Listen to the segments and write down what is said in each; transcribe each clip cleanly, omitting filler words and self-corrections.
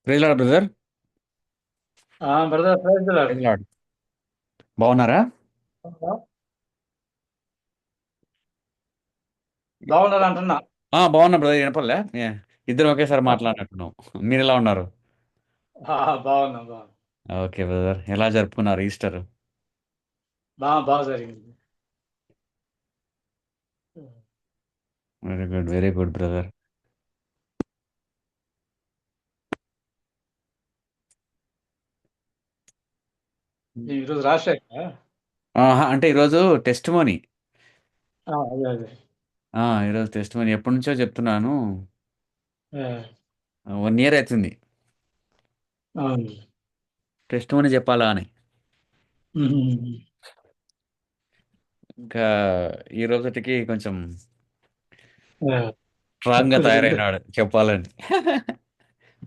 Praise lord brother. Brother praise the lord. Praise lord. బాగున్నారా? బాగున్నారు అంటున్నా. బాగున్నా బ్రదర్. వినపడలే ఇద్దరు ఒకేసారి మాట్లాడినట్టున్నాం. మీరు ఎలా ఉన్నారు? బాగున్నాం బాగున్నాం. Okay brother. ఎలా జరుపుకున్నారు ఈస్టర్? బాగా జరిగింది. Very good, very good brother. ఈరోజు రాజశేఖర్. అంటే ఈరోజు టెస్ట్ మనీ. అదే అదే. ఈరోజు టెస్ట్ మనీ ఎప్పటి నుంచో చెప్తున్నాను. ఆ, 1 year అవుతుంది అవును. టెస్ట్ మనీ చెప్పాలా అని. ఉహుం. ఇంకా ఈ రోజుటికి కొంచెం ఆ, స్ట్రాంగ్ గా కుదిరింది. తయారైనాడు చెప్పాలని.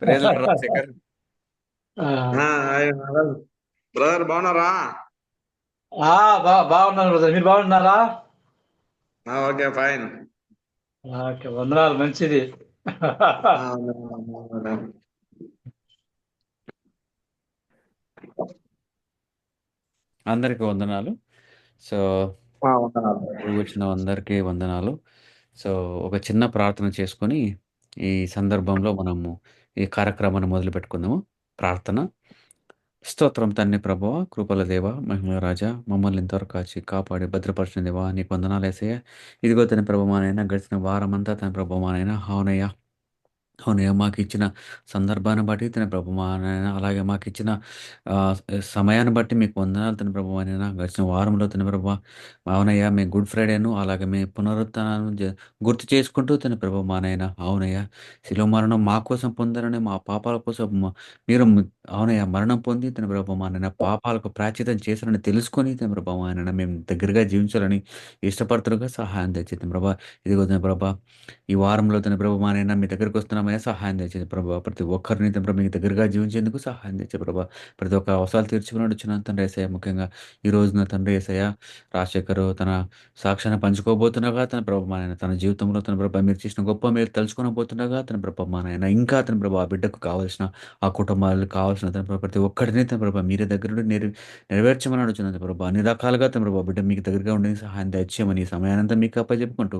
Praise lord Rajasekhar. ఆ, హాయ్ బ్రదర్ బాగున్నారా? బాగున్నారు బ్రదర్, మీరు బాగున్నారా? Okay fine. ఓకే, వందనాలు, మంచిది. అందరికీ వందనాలు. సో కూర్చున్న అందరికీ వందనాలు. సో ఒక చిన్న ప్రార్థన చేసుకొని ఈ సందర్భంలో మనము ఈ కార్యక్రమాన్ని మొదలు పెట్టుకుందాము. ప్రార్థన. స్తోత్రం తండ్రి ప్రభువ, కృపల దేవ, మహిమల రాజా, మమ్మల్ని ఇంతవరకు కాచి కాపాడి భద్రపరిచిన దేవా నీకు వందనాలు యేసయ్య. ఇదిగో తన ప్రభుమానైనా గడిచిన వారమంతా తన ప్రభుమానైనా అవునయ్యా, అవునయ్య, మాకిచ్చిన సందర్భాన్ని బట్టి తన ప్రభువా నాయన, అలాగే మాకిచ్చిన సమయాన్ని బట్టి మీకు వందనాలు తన ప్రభువా నాయన. గడిచిన వారంలో తన ప్రభువా, అవునయ్య, మేము గుడ్ ఫ్రైడేను అలాగే మీ పునరుత్థానాలను గుర్తు చేసుకుంటూ తన ప్రభువా నాయన, అవునయ్య, శిలువ మరణం మా కోసం పొందారని, మా పాపాల కోసం మీరు అవునయ్య మరణం పొంది తన ప్రభువా నాయన పాపాలకు ప్రాయశ్చిత్తం చేశారని తెలుసుకొని తన ప్రభువా నాయన మేము దగ్గరగా జీవించాలని ఇష్టపడుతున్నగా సహాయం తెచ్చింది ప్రభా. ఇదిగో తన ప్రభా, ఈ వారంలో తన ప్రభా నాయన మీ దగ్గరికి వస్తున్నామయ్యా, సహాయం తెచ్చింది ప్రభా. ప్రతి ఒక్కరిని తన ప్రభా మీకు దగ్గరగా జీవించేందుకు సహాయం తెచ్చే ప్రభా. ప్రతి ఒక్క అవసరాలు తీర్చుకుని వచ్చిన తండ్రి యేసయ్య, ముఖ్యంగా ఈ రోజున తండ్రి యేసయ్య రాజశేఖర్ తన సాక్ష్యాన్ని పంచుకోబోతుండగా తన ప్రభా నాయన తన జీవితంలో తన ప్రభా మీరు చేసిన గొప్ప మీరు తెలుసుకోబోతుండగా తన ప్రభా నాయన ఇంకా తన ప్రభా ఆ బిడ్డకు కావాల్సిన ఆ కుటుంబాలకు కావాల్సిన తన ప్రభా ప్రతి ఒక్కరిని తన ప్రభా మీరే దగ్గర నుండి నెరవేర్చమని అడుగుతున్నాను ప్రభా. అన్ని రకాలుగా తన ప్రభా బిడ్డ మీకు దగ్గరగా ఉండి సహాయం దయచేయమని ఈ సమయానంతా మీకు అప్పచెప్పుకుంటూ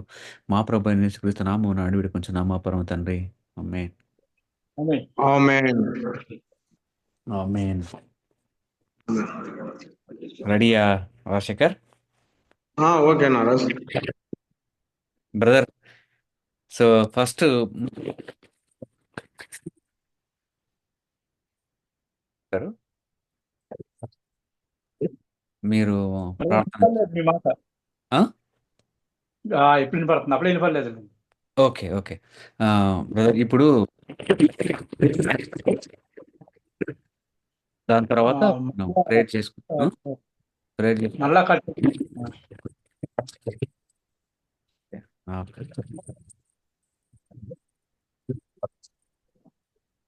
మా ప్రభు అయిన యేసుక్రీస్తు నామమున అడిగి వేడుకొంచున్నాము మా పరమ తండ్రి. ఆమేన్. ఆమేన్. ఆమేన్. ఆమేన్. రెడీయా Rajasekhar? Okay Naraj. Brother, so first మీరు ప్రార్థన. వినపడలేదు మీ మాట. ఆ? ఇప్పుడు వినపడుతుంది, అప్పుడే వినపడలేదు. Okay, okay. బ్రదర్, ఇప్పుడు దాని ఆ, తర్వాత మనం ప్రేయర్ చేసుకుంటాం. ప్రేయర్ మళ్ళా కట్.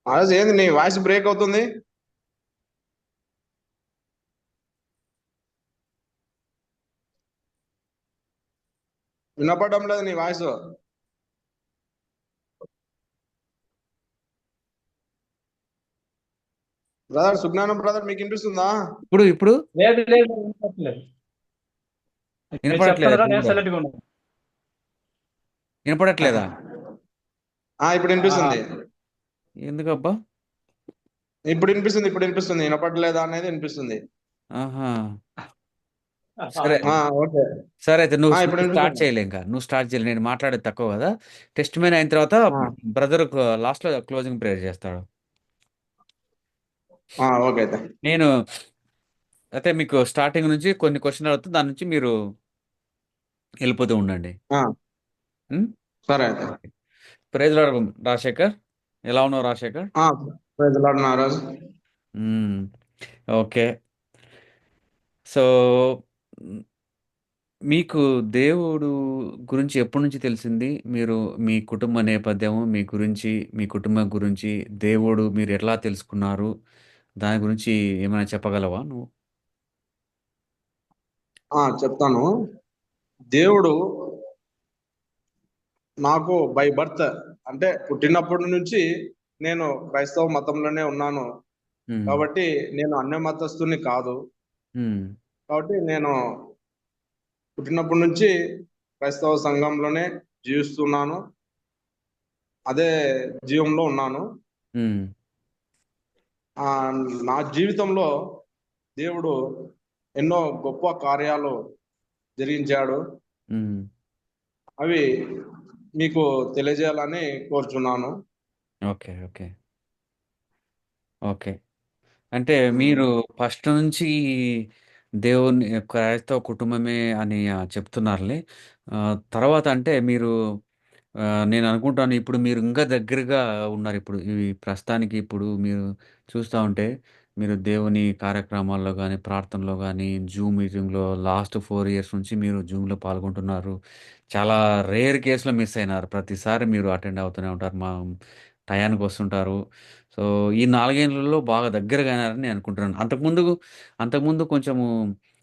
నారాజ్ ఏంది నీ వాయిస్ బ్రేక్ అవుతుంది? వినపడడం లేదు నీ వాయిస్. బ్రదర్ సుజ్ఞానం బ్రదర్ మీకు వినిపిస్తుందా? ఇప్పుడు ఇప్పుడు లేదు లేదు, వినపడలేదు. మీరు వినపడట్లేదు చెప్తున్నారా, ఇప్పుడు నేను కూడా? సైలెంట్గా ఉన్నాను. వినపడట్లేదా? ఇప్పుడు వినిపిస్తుంది. ఎందుకబ్బా? ఇప్పుడు వినిపిస్తుంది. వినపడలేదా అనేది వినిపిస్తుంది. ఆహా. సరే, ఓకే. సరే అయితే నువ్వు ఇప్పుడు నువ్వు స్టార్ట్ వినిపిస్తుంది. చేయలే, ఇంకా నువ్వు స్టార్ట్ చేయలే, నేను మాట్లాడేది తక్కువ కదా. టెస్ట్ మెయిన్ అయిన తర్వాత బ్రదర్ లాస్ట్ లో క్లోజింగ్ ప్రేయర్ చేస్తాడు. ఓకే అయితే. నేను అయితే మీకు స్టార్టింగ్ నుంచి కొన్ని క్వశ్చన్ అవుతుంది, దాని నుంచి మీరు వెళ్ళిపోతూ ఉండండి. ఆ, ఉం? సరే అయితే. ఓకే. Praise lord Rajasekhar. ఎలా ఉన్నావు Rajasekhar? Praise the lord Naraj. ఉం. ఓకే. సో మీకు దేవుడు గురించి ఎప్పటి నుంచి తెలిసింది? మీరు మీ కుటుంబ నేపథ్యము, మీ గురించి, మీ కుటుంబం గురించి దేవుడు మీరు ఎట్లా తెలుసుకున్నారు? దాని గురించి ఏమైనా చెప్పగలవా నువ్వు? చెప్తాను. దేవుడు నాకు బై బర్త్ అంటే పుట్టినప్పటి నుంచి నేను క్రైస్తవ మతంలోనే ఉన్నాను ఉమ్, కాబట్టి నేను అన్య మతస్థుని కాదు. ఉమ్, కాబట్టి నేను పుట్టినప్పటి నుంచి క్రైస్తవ సంఘంలోనే జీవిస్తున్నాను. అదే జీవంలో ఉన్నాను. ఉమ్, ఆ, నా జీవితంలో దేవుడు ఎన్నో గొప్ప కార్యాలు జరిగించాడు. ఉమ్. అవి మీకు తెలియజేయాలని కోరుచున్నాను. Okay, okay, okay. అంటే మీరు ఫస్ట్ నుంచి దేవుని క్రైస్తవ కుటుంబమే అని చెప్తున్నారులే. తర్వాత అంటే మీరు నేను అనుకుంటాను ఇప్పుడు మీరు ఇంకా దగ్గరగా ఉన్నారు. ఇప్పుడు ఈ ప్రస్తుతానికి ఇప్పుడు మీరు చూస్తా ఉంటే మీరు దేవుని కార్యక్రమాల్లో గానీ, ప్రార్థనలో గానీ, జూమ్ మీటింగ్‌లో లాస్ట్ 4 ఇయర్స్ నుంచి మీరు జూమ్‌లో పాల్గొంటున్నారు. చాలా రేర్ కేస్‌లో మిస్ అయినారు. ప్రతిసారి మీరు అటెండ్ అవుతూనే ఉంటారు. టయానికి వస్తుంటారు. సో, ఈ 4 ఏళ్లలో బాగా దగ్గరగా అయినారని నేను అనుకుంటున్నాను. అంతకుముందు కొంచెము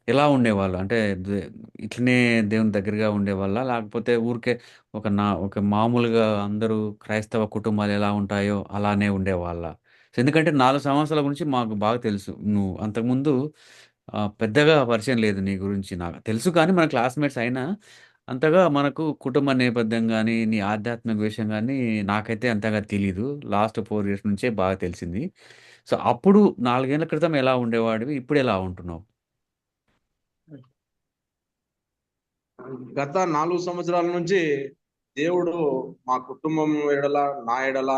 ఎలా ఉండేవాళ్ళు? అంటే దే ఇట్లనే దేవుని దగ్గరగా ఉండేవాళ్ళా? లేకపోతే ఊరికే ఒక మామూలుగా అందరూ క్రైస్తవ కుటుంబాలు ఎలా ఉంటాయో అలానే ఉండేవాళ్ళా? సో, ఎందుకంటే 4 సంవత్సరాల గురించి మాకు బాగా తెలుసు. నువ్వు అంతకుముందు పెద్దగా పరిచయం లేదు నీ గురించి నాకు. తెలుసు కానీ మన క్లాస్‌మేట్స్ అయినా అంతగా మనకు కుటుంబ నేపథ్యం గాని, నీ ఆధ్యాత్మిక విషయం గాని నాకైతే అంతగా తెలీదు. లాస్ట్ 4 ఇయర్స్ నుంచే బాగా తెలిసింది. సో, అప్పుడు 4 ఏళ్ల క్రితం ఎలా ఉండేవాడివి? ఇప్పుడెలా ఉంటున్నావు? గత 4 సంవత్సరాల నుంచి దేవుడు మా కుటుంబం ఎడల, నా ఎడల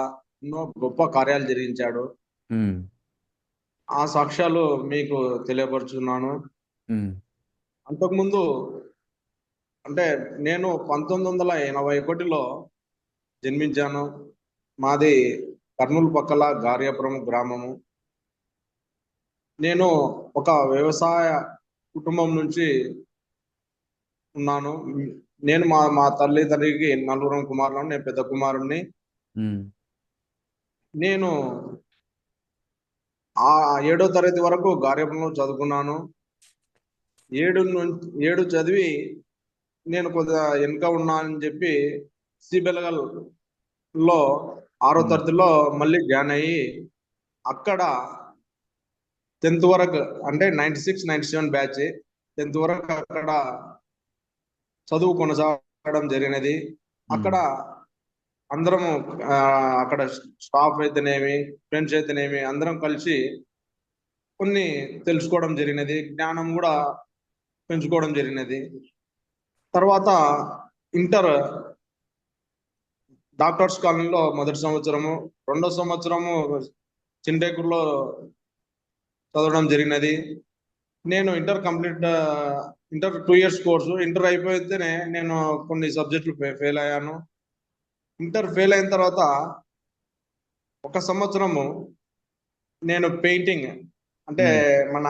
ఎన్నో గొప్ప కార్యాలు జరిగించాడు. హ్మ్. ఆ సాక్ష్యాలు మీకు తెలియపరుచున్నాను. హ్మ్. అంతకుముందు అంటే నేను 1981లో జన్మించాను. మాది కర్నూలు పక్కల గార్యాపురం గ్రామము. నేను ఒక వ్యవసాయ కుటుంబం నుంచి ఉన్నాను. నేను మా మా తల్లిదండ్రికి నలుగురం కుమారులను. నేను పెద్ద కుమారుణ్ణి. హ్మ్. నేను ఆ 7వ తరగతి వరకు గార్యాపురంలో చదువుకున్నాను. 7 చదివి నేను కొద్దిగా వెనుక ఉన్నా అని చెప్పి సిబెలగల్లో 6వ హ్మ్. తరగతిలో మళ్ళీ జాయిన్ అయ్యి అక్కడ 10th వరకు అంటే 96, 97 బ్యాచ్ 10th వరకు అక్కడ చదువు కొనసాగడం జరిగినది. హ్మ్. అక్కడ అందరము అక్కడ స్టాఫ్ అయితేనేమి, ఫ్రెండ్స్ అయితేనేమి అందరం కలిసి కొన్ని తెలుసుకోవడం జరిగినది. జ్ఞానం కూడా పెంచుకోవడం జరిగినది. తర్వాత ఇంటర్ డాక్టర్స్ కాలనీలో మొదటి సంవత్సరము, రెండో సంవత్సరము చింటేకూరులో చదవడం జరిగినది. నేను ఇంటర్ 2 ఇయర్స్ కోర్సు. ఇంటర్ అయిపోతేనే నేను కొన్ని సబ్జెక్టులు ఫెయిల్ అయ్యాను. ఇంటర్ ఫెయిల్ అయిన తర్వాత ఒక సంవత్సరము నేను పెయింటింగ్ అంటే హ్మ్. మన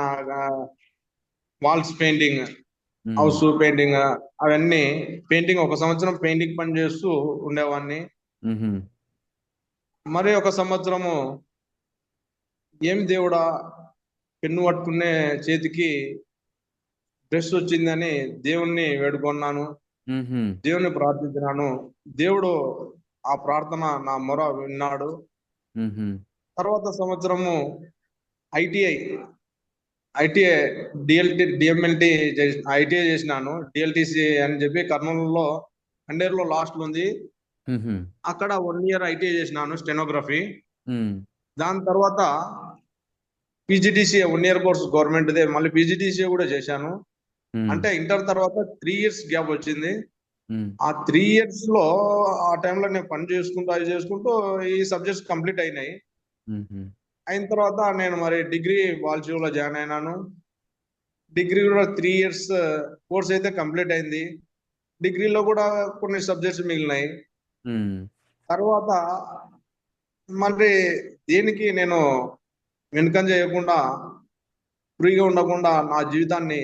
వాల్స్ పెయింటింగ్, హ్మ్. హౌస్ పెయింటింగ్ అవన్నీ పెయింటింగ్ ఒక సంవత్సరం పెయింటింగ్ పని చేస్తూ ఉండేవాడిని. హుహు. మరి ఒక సంవత్సరము ఏం దేవుడా పెన్ను పట్టుకునే చేతికి బ్రష్ వచ్చిందని దేవుణ్ణి వేడుకున్నాను. హుహు. దేవుని ప్రార్థించినాను. దేవుడు ఆ ప్రార్థన నా మొర విన్నాడు. హుహు. తర్వాత సంవత్సరము ఐటీఐ ఐటీఐ డిఎంఎల్టీ ఐటీఐ చేసినాను. డిఎల్టీసీ అని చెప్పి కర్నూలులో అండేరులో లాస్ట్ ఉంది. హుహు. అక్కడ 1 ఇయర్ ఐటీఐ చేసినాను స్టెనోగ్రఫీ. హ్మ్. దాని తర్వాత పీజీటీసీఏ 1 ఇయర్ కోర్స్ గవర్నమెంట్దే. మళ్ళీ పీజీటీసీఏ కూడా చేశాను. హ్మ్. అంటే ఇంటర్ తర్వాత 3 ఇయర్స్ గ్యాప్ వచ్చింది. హ్మ్. ఆ 3 ఇయర్స్ లో ఆ టైంలో నేను పని చేసుకుంటూ అది చేసుకుంటూ ఈ సబ్జెక్ట్స్ కంప్లీట్ అయినాయి. హుహు. అయిన తర్వాత నేను మరి డిగ్రీ వాల్చూలో జాయిన్ అయినాను. డిగ్రీ కూడా 3 ఇయర్స్ కోర్స్ అయితే కంప్లీట్ అయింది. డిగ్రీలో కూడా కొన్ని సబ్జెక్ట్స్ మిగిలినాయి. హ్మ్. తర్వాత మళ్ళీ దేనికి నేను వెనుకంజ చేయకుండా ఫ్రీగా ఉండకుండా నా జీవితాన్ని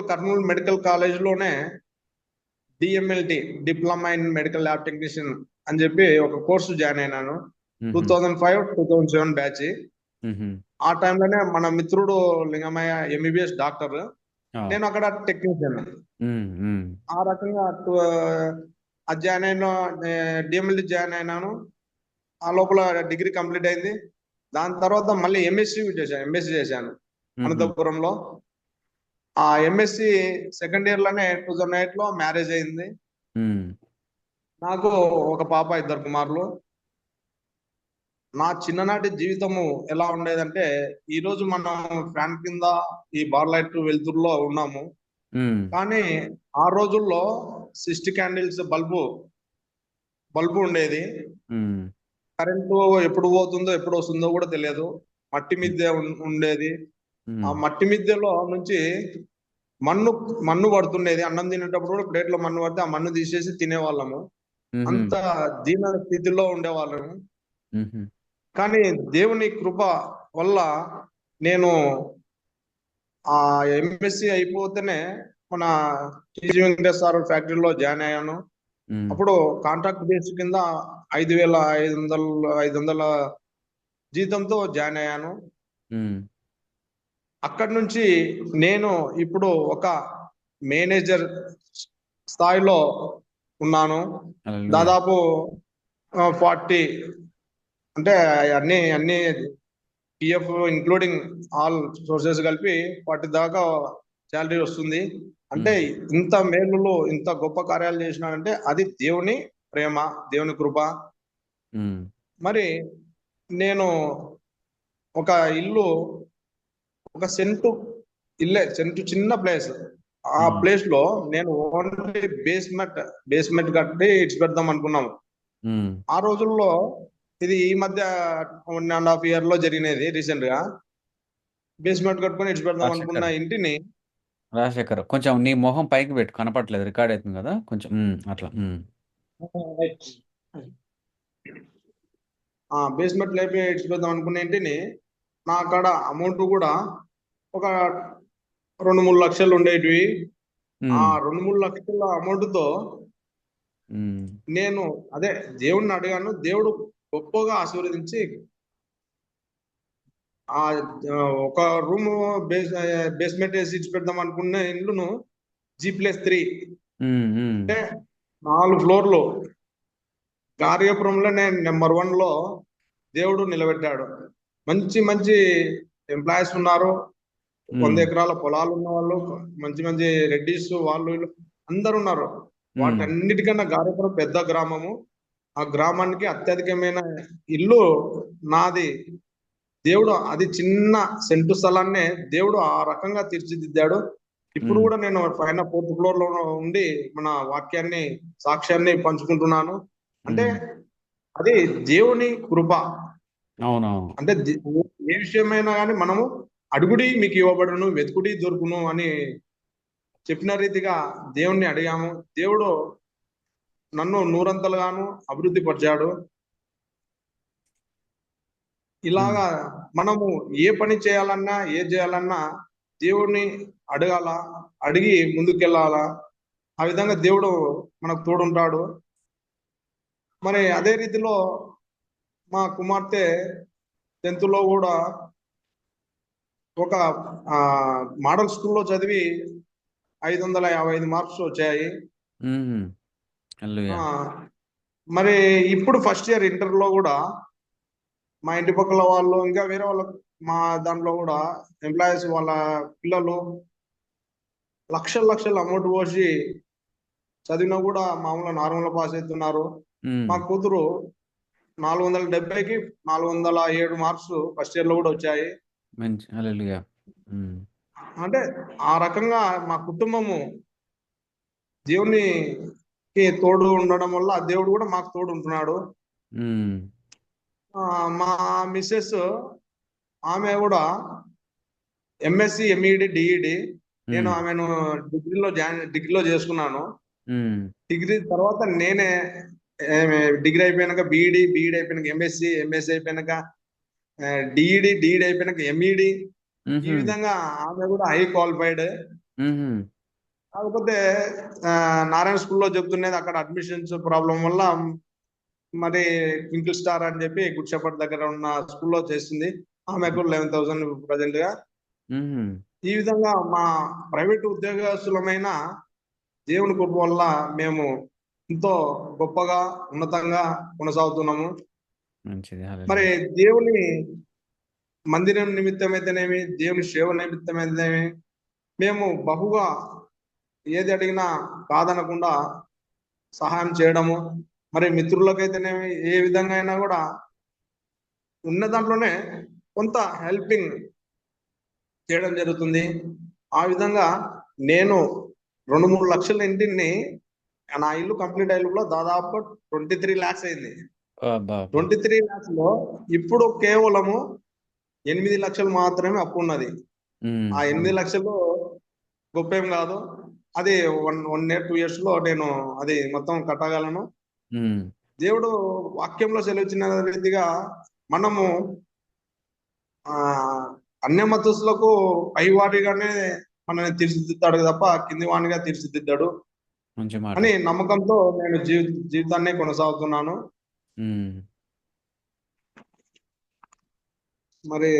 కర్నూలు మెడికల్ కాలేజ్లోనే DMLT diploma in medical lab technician అని చెప్పి ఒక కోర్సు జాయిన్ అయినాను. హుహు. 2005, 2007 బ్యాచ్. హుహు. ఆ టైంలోనే మన మిత్రుడు లింగమయ్య ఎంబీబీఎస్ డాక్టర్, ఆ! నేను అక్కడ టెక్నీషియన్. హ్మ్. హ్మ్. ఆ రకంగా జాయిన్ అయిన డిఎంఎల్టి జాయిన్ అయినాను. ఆ లోపల డిగ్రీ కంప్లీట్ అయింది. దాని తర్వాత మళ్ళీ ఎంఎస్సి చేశాను అనంతపురంలో. ఆ ఎంఎస్సి సెకండ్ ఇయర్ లోనే 2008 లో మ్యారేజ్ అయింది. నాకు ఒక పాప, 2 కుమారులు. నా చిన్ననాటి జీవితము ఎలా ఉండేదంటే, ఈ రోజు మనం ఫ్యాన్ కింద ఈ బార్ లైట్ వెలుతురులో ఉన్నాము. కానీ ఆ రోజుల్లో 60 క్యాండిల్స్ బల్బు ఉండేది. కరెంటు ఎప్పుడు పోతుందో ఎప్పుడు వస్తుందో కూడా తెలియదు. మట్టి మిద్దె ఉండేది. ఆ మట్టి మిద్దెలో నుంచి మన్ను పడుతుండేది. అన్నం తినేటప్పుడు కూడా ప్లేట్లో మన్ను పడితే ఆ మన్ను తీసేసి తినేవాళ్ళము. అంత దీన స్థితిలో ఉండేవాళ్ళము. కానీ దేవుని కృప వల్ల నేను ఆ ఎంఎస్సి అయిపోతేనే మన టీజీ వెంకటేశ్వర ఫ్యాక్టరీలో జాయిన్ అయ్యాను. అప్పుడు కాంట్రాక్ట్ బేస్ కింద 5,500 జీతంతో జాయిన్ అయ్యాను. అక్కడి నుంచి నేను ఇప్పుడు ఒక మేనేజర్ స్థాయిలో ఉన్నాను. దాదాపు 40 అంటే అన్ని పిఎఫ్ ఇంక్లూడింగ్ ఆల్ సోర్సెస్ కలిపి 40 దాకా శాలరీ వస్తుంది. అంటే ఇంత మేలులు, ఇంత గొప్ప కార్యాలు చేసినాడంటే అది దేవుని ప్రేమ, దేవుని కృప. మరి నేను ఒక ఇల్లు, ఒక సెంటు చిన్న ప్లేస్, ఆ ప్లేస్ లో నేను ఓన్లీ బేస్మెంట్ కట్టి ఇడ్చి పెడదాం అనుకున్నాము. ఆ రోజుల్లో ఇది ఈ మధ్య 1.5 year లో జరిగినది. రీసెంట్ గా బేస్మెంట్ కట్టుకొని ఇడ్చి పెడదాం అనుకున్న ఇంటిని. రాజశేఖర్, కొంచెం నీ మొహం పైకి పెట్టు, కనపట్లేదు, రికార్డ్ అవుతుంది కదా కొంచెం అట్లా. బేస్మెంట్ లేపి ఇడ్చి పెడదాం అనుకున్న ఇంటిని నా కాడ అమౌంట్ కూడా ఒక 2-3 లక్షలు ఉండేటివి. ఆ 2-3 లక్షల అమౌంట్ తో నేను దేవుణ్ణి అడిగాను. దేవుడు గొప్పగా ఆశీర్వదించి ఆ ఒక రూమ్ బేస్మెంట్ వేసి ఇచ్చి పెడదాం అనుకున్న ఇల్లును G+3 అంటే 4 ఫ్లోర్లు కార్యపురంలో నేను నెంబర్ 1 లో దేవుడు నిలబెట్టాడు. మంచి ఎంప్లాయీస్ ఉన్నారు. 100 ఎకరాల పొలాలు ఉన్న వాళ్ళు, మంచి రెడ్డిస్ వాళ్ళు అందరు ఉన్నారు. వాటన్నిటికన్నా గారేపురం పెద్ద గ్రామము. ఆ గ్రామానికి అత్యధికమైన ఇల్లు నాది. దేవుడు అది చిన్న సెంటు స్థలాన్నే దేవుడు ఆ రకంగా తీర్చిదిద్దాడు. ఇప్పుడు కూడా నేను పైన 4th floor లో ఉండి మన వాక్యాన్ని, సాక్ష్యాన్ని పంచుకుంటున్నాను. అంటే అది దేవుని కృప. అవునవును. అంటే ఏ విషయమైనా కానీ మనము అడుగుడి మీకు ఇవ్వబడును, వెతుకుడి దొరుకును అని చెప్పిన రీతిగా దేవుణ్ణి అడిగాము. దేవుడు నన్ను 100 అభివృద్ధి పరిచాడు. ఇలాగా మనము ఏ పని చేయాలన్నా, చేయాలన్నా దేవుణ్ణి అడిగి ముందుకెళ్ళాలా. ఆ విధంగా దేవుడు మనకు తోడుంటాడు. మరి అదే రీతిలో మా కుమార్తె 10th లో కూడా ఒక మోడల్ స్కూల్లో చదివి 555 మార్క్స్ వచ్చాయి. మరి ఇప్పుడు ఫస్ట్ ఇయర్ ఇంటర్లో కూడా మా ఇంటి పక్కల వాళ్ళు, ఇంకా వేరే వాళ్ళ మా దాంట్లో కూడా ఎంప్లాయీస్ వాళ్ళ పిల్లలు లక్షల అమౌంట్ పోసి చదివినా కూడా మామూలుగా నార్మల్ పాస్ అవుతున్నారు. మా కూతురు 470కి 407 మార్క్స్ ఫస్ట్ ఇయర్ లో కూడా వచ్చాయి. అంటే ఆ రకంగా మా కుటుంబము దేవునికి తోడు ఉండడం వల్ల దేవుడు కూడా మాకు తోడు ఉంటున్నాడు. మా మిస్సెస్ ఆమె కూడా ఎంఎస్సి, ఎంఈడి, డిఈడి. నేను ఆమెను డిగ్రీలో చేసుకున్నాను. డిగ్రీ తర్వాత నేనే డిగ్రీ అయిపోయినాక బీఈడి అయిపోయినాక ఎంఎస్సి అయిపోయినాక డిఈడి అయిపోయినాక ఎంఈడి. ఈ విధంగా ఆమె కూడా హై క్వాలిఫైడ్. కాకపోతే నారాయణ స్కూల్లో చెప్తున్నది, అక్కడ అడ్మిషన్స్ ప్రాబ్లం వల్ల మరి ట్వింకిల్ స్టార్ అని చెప్పి గుడ్ షెపర్డ్ దగ్గర ఉన్న స్కూల్లో చేస్తుంది. ఆమెకు 11,000 ప్రజెంట్ గా. ఈ విధంగా మా ప్రైవేట్ ఉద్యోగస్తులమైన దేవుని కృప వల్ల మేము ఎంతో గొప్పగా ఉన్నతంగా కొనసాగుతున్నాము. మంచిది. మరి హల్లెలూయా! దేవుని మందిరం నిమిత్తమైతేనేమి, దేవుని సేవ నిమిత్తమైతేనేమి మేము బహుగా ఏది అడిగినా కాదనకుండా సహాయం చేయడము, మరి మిత్రులకైతేనేమి ఏ విధంగా అయినా కూడా ఉన్న దాంట్లోనే కొంత హెల్పింగ్ చేయడం జరుగుతుంది. ఆ విధంగా నేను 2-3 లక్షల ఇంటిని నా ఇల్లు కంప్లీట్ అయ్యేలో దాదాపు 23 lakhs అయింది. అబ్బబ్బా! 23 lakhs లో ఇప్పుడు కేవలము 8 లక్షలు మాత్రమే అప్పు ఉన్నది. హ్మ్. ఆ 8 లక్షలు గొప్ప ఏం కాదు. అది 1 year 2 years లో నేను అది మొత్తం కట్టగలను. హ్మ్. దేవుడు వాక్యంలో సెలవిచ్చిన రీతిగా మనము ఆ అన్య మతస్థులకు పైవాడిగానే మనల్ని తీర్చిదిద్దాడు తప్ప కింది వాడిగా తీర్చిదిద్దాడు మంచి మాట. అని నమ్మకంతో నేను జీవితాన్ని కొనసాగుతున్నాను. హ్మ్. మరి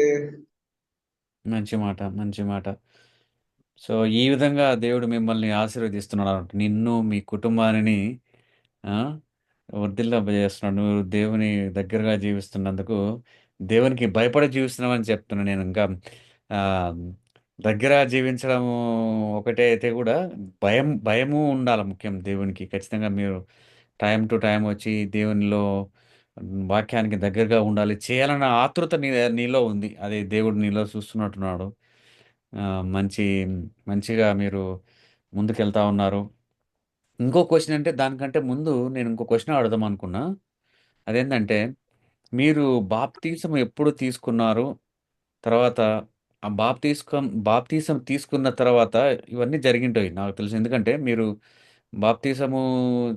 మంచి మాట. మంచి మాట. సో, ఈ విధంగా దేవుడు మిమ్మల్ని ఆశీర్వదిస్తున్నాడన్నమాట. నిన్ను, మీ కుటుంబాన్ని ఆ! వర్ధిల్లింపజేస్తున్నాడు. నువ్వు దేవుని దగ్గరగా జీవిస్తున్నందుకు, దేవునికి భయపడి జీవిస్తున్నావని చెప్తున్నా నేను. ఇంకా ఆహ్, దగ్గర జీవించడం ఒకటే అయితే కూడా భయము ఉండాలి ముఖ్యం దేవునికి. ఖచ్చితంగా మీరు టైమ్ టు టైమ్ వచ్చి దేవునిలో వాక్యానికి దగ్గరగా ఉండాలి. చేయాలన్న ఆతృత నీలో ఉంది. అది దేవుడు నీలో చూస్తున్నట్టున్నాడు. మంచి మంచిగా మీరు ముందుకెళ్తా ఉన్నారు. ఇంకో క్వెషన్ అంటే దానికంటే ముందు నేను ఇంకో క్వెషన్ అడుగుదామనుకున్నా. అదేంటంటే మీరు బాప్తిసం ఎప్పుడు తీసుకున్నారు? తర్వాత ఆ బాప్తిసం తీసుకున్న తర్వాత ఇవన్నీ జరిగింటాయి నాకు తెలుసు. ఎందుకంటే మీరు బాప్తిసము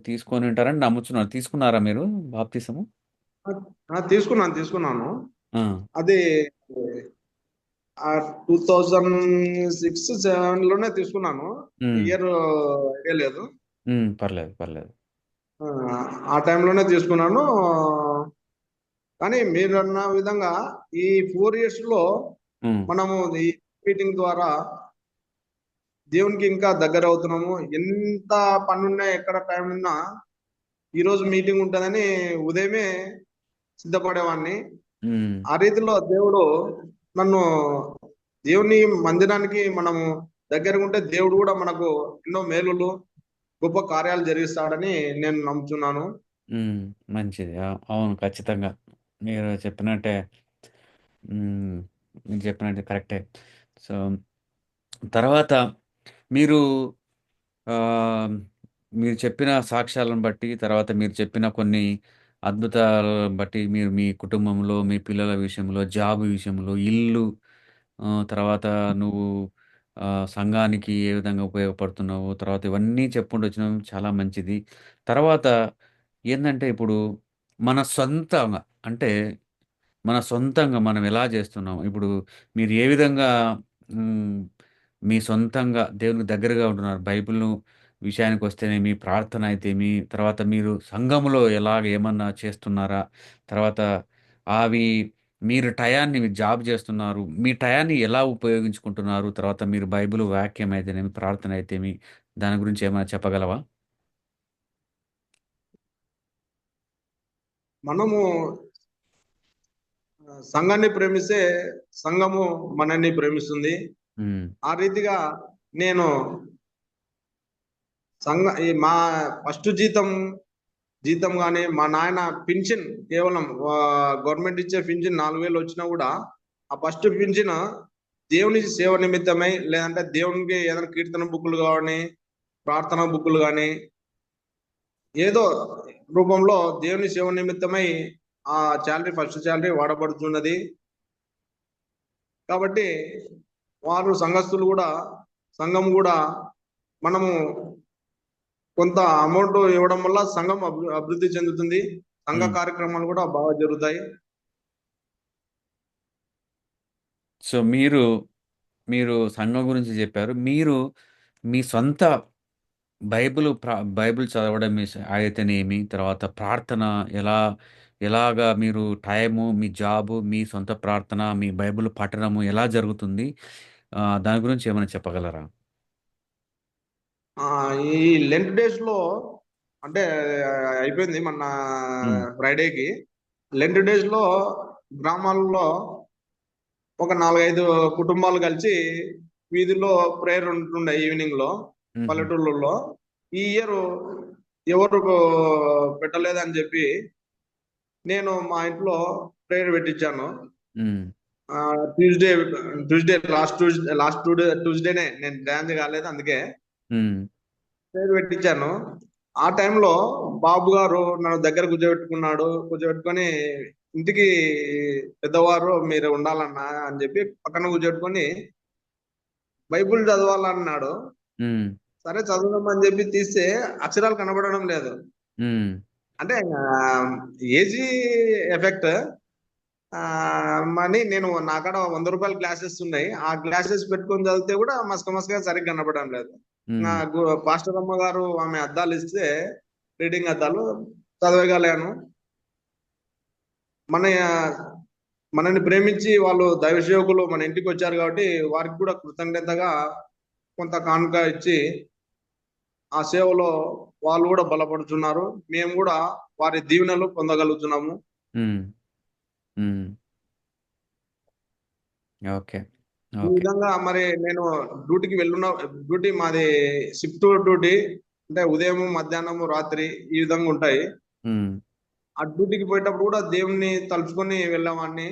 తీసుకొని ఉంటారని నమ్ముచున్నాను. తీసుకున్నారా మీరు బాప్తిసము? తీసుకున్నాను. ఆ! అది 2006-7 లోనే తీసుకున్నాను. హ్మ్. ఇయర్ ఐడియా లేదు. హ్మ్. పర్లేదు. పర్లేదు. ఆ, ఆ టైంలోనే తీసుకున్నాను. కానీ మీరన్న విధంగా ఈ 4 years లో హ్మ్. మనము ఈ మీటింగ్ ద్వారా దేవునికి ఇంకా దగ్గర అవుతున్నాము. ఎంత పనున్నా ఎక్కడ టైం ఉన్నా ఈ రోజు మీటింగ్ ఉంటుందని ఉదయమే సిద్ధపడేవాడిని. హ్మ్. ఆ రీతిలో దేవుడు నన్ను దేవుని మందిరానికి మనము దగ్గరగా ఉంటే దేవుడు కూడా మనకు ఎన్నో మేలులు గొప్ప కార్యాలు జరిగిస్తాడని నేను నమ్ముతున్నాను. హ్మ్. మంచిది. అవును. ఖచ్చితంగా. మీరు చెప్పినట్టే హ్మ్. మీరు చెప్పినట్టు కరెక్టే. సో, తర్వాత మీరు ఆహ్, మీరు చెప్పిన సాక్ష్యాలను బట్టి, తర్వాత మీరు చెప్పిన కొన్ని అద్భుతాలను బట్టి, మీరు మీ కుటుంబంలో, మీ పిల్లల విషయంలో, జాబ్ విషయంలో, ఇల్లు తర్వాత నువ్వు సంఘానికి ఏ విధంగా ఉపయోగపడుతున్నావో, తర్వాత ఇవన్నీ చెప్పుకుంటూ వచ్చినావు. చాలా మంచిది. తర్వాత ఏందంటే, ఇప్పుడు మన సొంతంగా అంటే మన సొంతంగా మనం ఎలా చేస్తున్నాం? ఇప్పుడు మీరు ఏ విధంగా హ్మ్, మీ సొంతంగా దేవునికి దగ్గరగా ఉంటున్నారు? బైబిల్‌ను విషయానికొస్తేనేమి, ప్రార్థన అయితేమి, తర్వాత మీరు సంఘములో ఏమన్నా చేస్తున్నారా? తర్వాత అవి మీరు టయాన్ని మీరు జాబ్ చేస్తున్నారు. మీ టయాన్ని ఎలా ఉపయోగించుకుంటున్నారు? తర్వాత మీరు బైబిల్ వాక్యం అయితేనేమి, ప్రార్థన అయితేమి, దాని గురించి ఏమైనా చెప్పగలవా? మనము సంఘాన్ని ప్రేమిస్తే సంఘము మనల్ని ప్రేమిస్తుంది. హ్మ్. ఆ రీతిగా నేను ఈ మా ఫస్ట్ జీతం గాని మా నాయన పింఛన్ కేవలం గవర్నమెంట్ ఇచ్చే పింఛన్ 4,000 వచ్చినా కూడా ఆ ఫస్ట్ పింఛన్ దేవుని సేవ నిమిత్తమై లేదంటే దేవునికి ఏదైనా కీర్తన బుక్కులు కానీ ప్రార్థన బుక్కులు కానీ ఏదో రూపంలో దేవుని సేవ నిమిత్తమై ఆ ఫస్ట్ శాలరీ వాడబడుతున్నది. కాబట్టి సంఘస్థులు కూడా సంఘం కూడా మనము కొంత అమౌంట్ ఇవ్వడం వల్ల సంఘం అభివృద్ధి చెందుతుంది. సంఘ హ్మ్. కార్యక్రమాలు కూడా బాగా జరుగుతాయి. సో, మీరు సంఘం గురించి చెప్పారు. మీరు మీ సొంత బైబిల్ చదవడం అయితేనేమి, తర్వాత ప్రార్థన ఎలా ఎలాగా మీరు టైము, మీ జాబు, మీ సొంత ప్రార్థన, మీ బైబిల్ పఠనము ఎలా జరుగుతుంది? దాని గురించి ఏమైనా చెప్పగలరా? ఆ ఈ లెంట్ డేస్ లో అంటే అయిపోయింది మొన్న హ్మ్. ఫ్రైడేకి లెంట్ డేస్ లో గ్రామాల్లో ఒక 4-5 కుటుంబాలు కలిసి వీధిలో ప్రేయర్ ఉంటుండే ఈవినింగ్ లో పల్లెటూళ్ళలో. ఈ ఇయర్ ఎవరు పెట్టలేదని చెప్పి నేను మా ఇంట్లో ప్రేయర్ పెట్టించాను. ట్యూస్డే ట్యూస్డేనే నేను డాన్స్ కాలేదు, అందుకే ప్రేయర్ పెట్టించాను. ఆ టైంలో బాబు గారు నన్ను దగ్గర కూర్చోబెట్టుకొని ఇంటికి పెద్దవారు మీరు ఉండాలన్నా అని చెప్పి పక్కన కూర్చోబెట్టుకొని బైబుల్ చదవాలన్నాడు. సరే చదవమని చెప్పి తీస్తే అక్షరాలు కనబడడం లేదు. అంటే ఏజీ ఎఫెక్ట్ అని నేను నా కాడ 100 రూపాయల గ్లాసెస్ ఉన్నాయి, ఆ గ్లాసెస్ పెట్టుకొని చదివితే కూడా మసకగా సరిగ్గా కనబడడం లేదు. పాస్టర్ అమ్మ గారు ఆమె అద్దాలు ఇస్తే రీడింగ్ అద్దాలు చదవగలను. మనని ప్రేమించి వాళ్ళు దైవ సేవకులు మన ఇంటికి వచ్చారు కాబట్టి వారికి కూడా కృతజ్ఞతగా కొంత కానుక ఇచ్చి ఆ సేవలో వాళ్ళు కూడా బలపడుతున్నారు, మేము కూడా వారి దీవెనలు పొందగలుగుతున్నాము. ఈ విధంగా మరి నేను డ్యూటీ మాది షిఫ్ట్ డ్యూటీ, అంటే ఉదయం మధ్యాహ్నం రాత్రి ఈ విధంగా ఉంటాయి. ఆ డ్యూటీకి పోయేటప్పుడు కూడా దేవుణ్ణి తలుచుకొని వెళ్ళామని.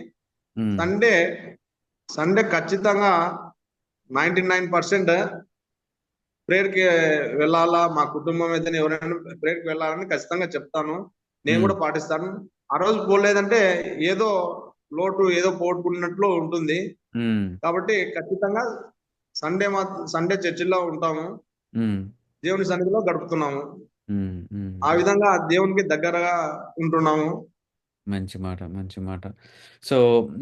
సండే ఖచ్చితంగా 99% ప్రేయర్కి వెళ్ళాలా, మా కుటుంబం అయితే ఎవరైనా ప్రేయర్కి వెళ్ళాలని ఖచ్చితంగా చెప్తాను, నేను కూడా పాటిస్తాను. ఆ రోజు పోలేదంటే ఏదో లోటు ఏదో పోగొట్టుకున్నట్లు ఉంటుంది. కాబట్టి ఖచ్చితంగా సండే చర్చిలో ఉంటాము, దేవుని సన్నిధిలో గడుపుతున్నాము. ఆ విధంగా దేవునికి దగ్గరగా ఉంటున్నాము. మంచి మాట, మంచి మాట. సో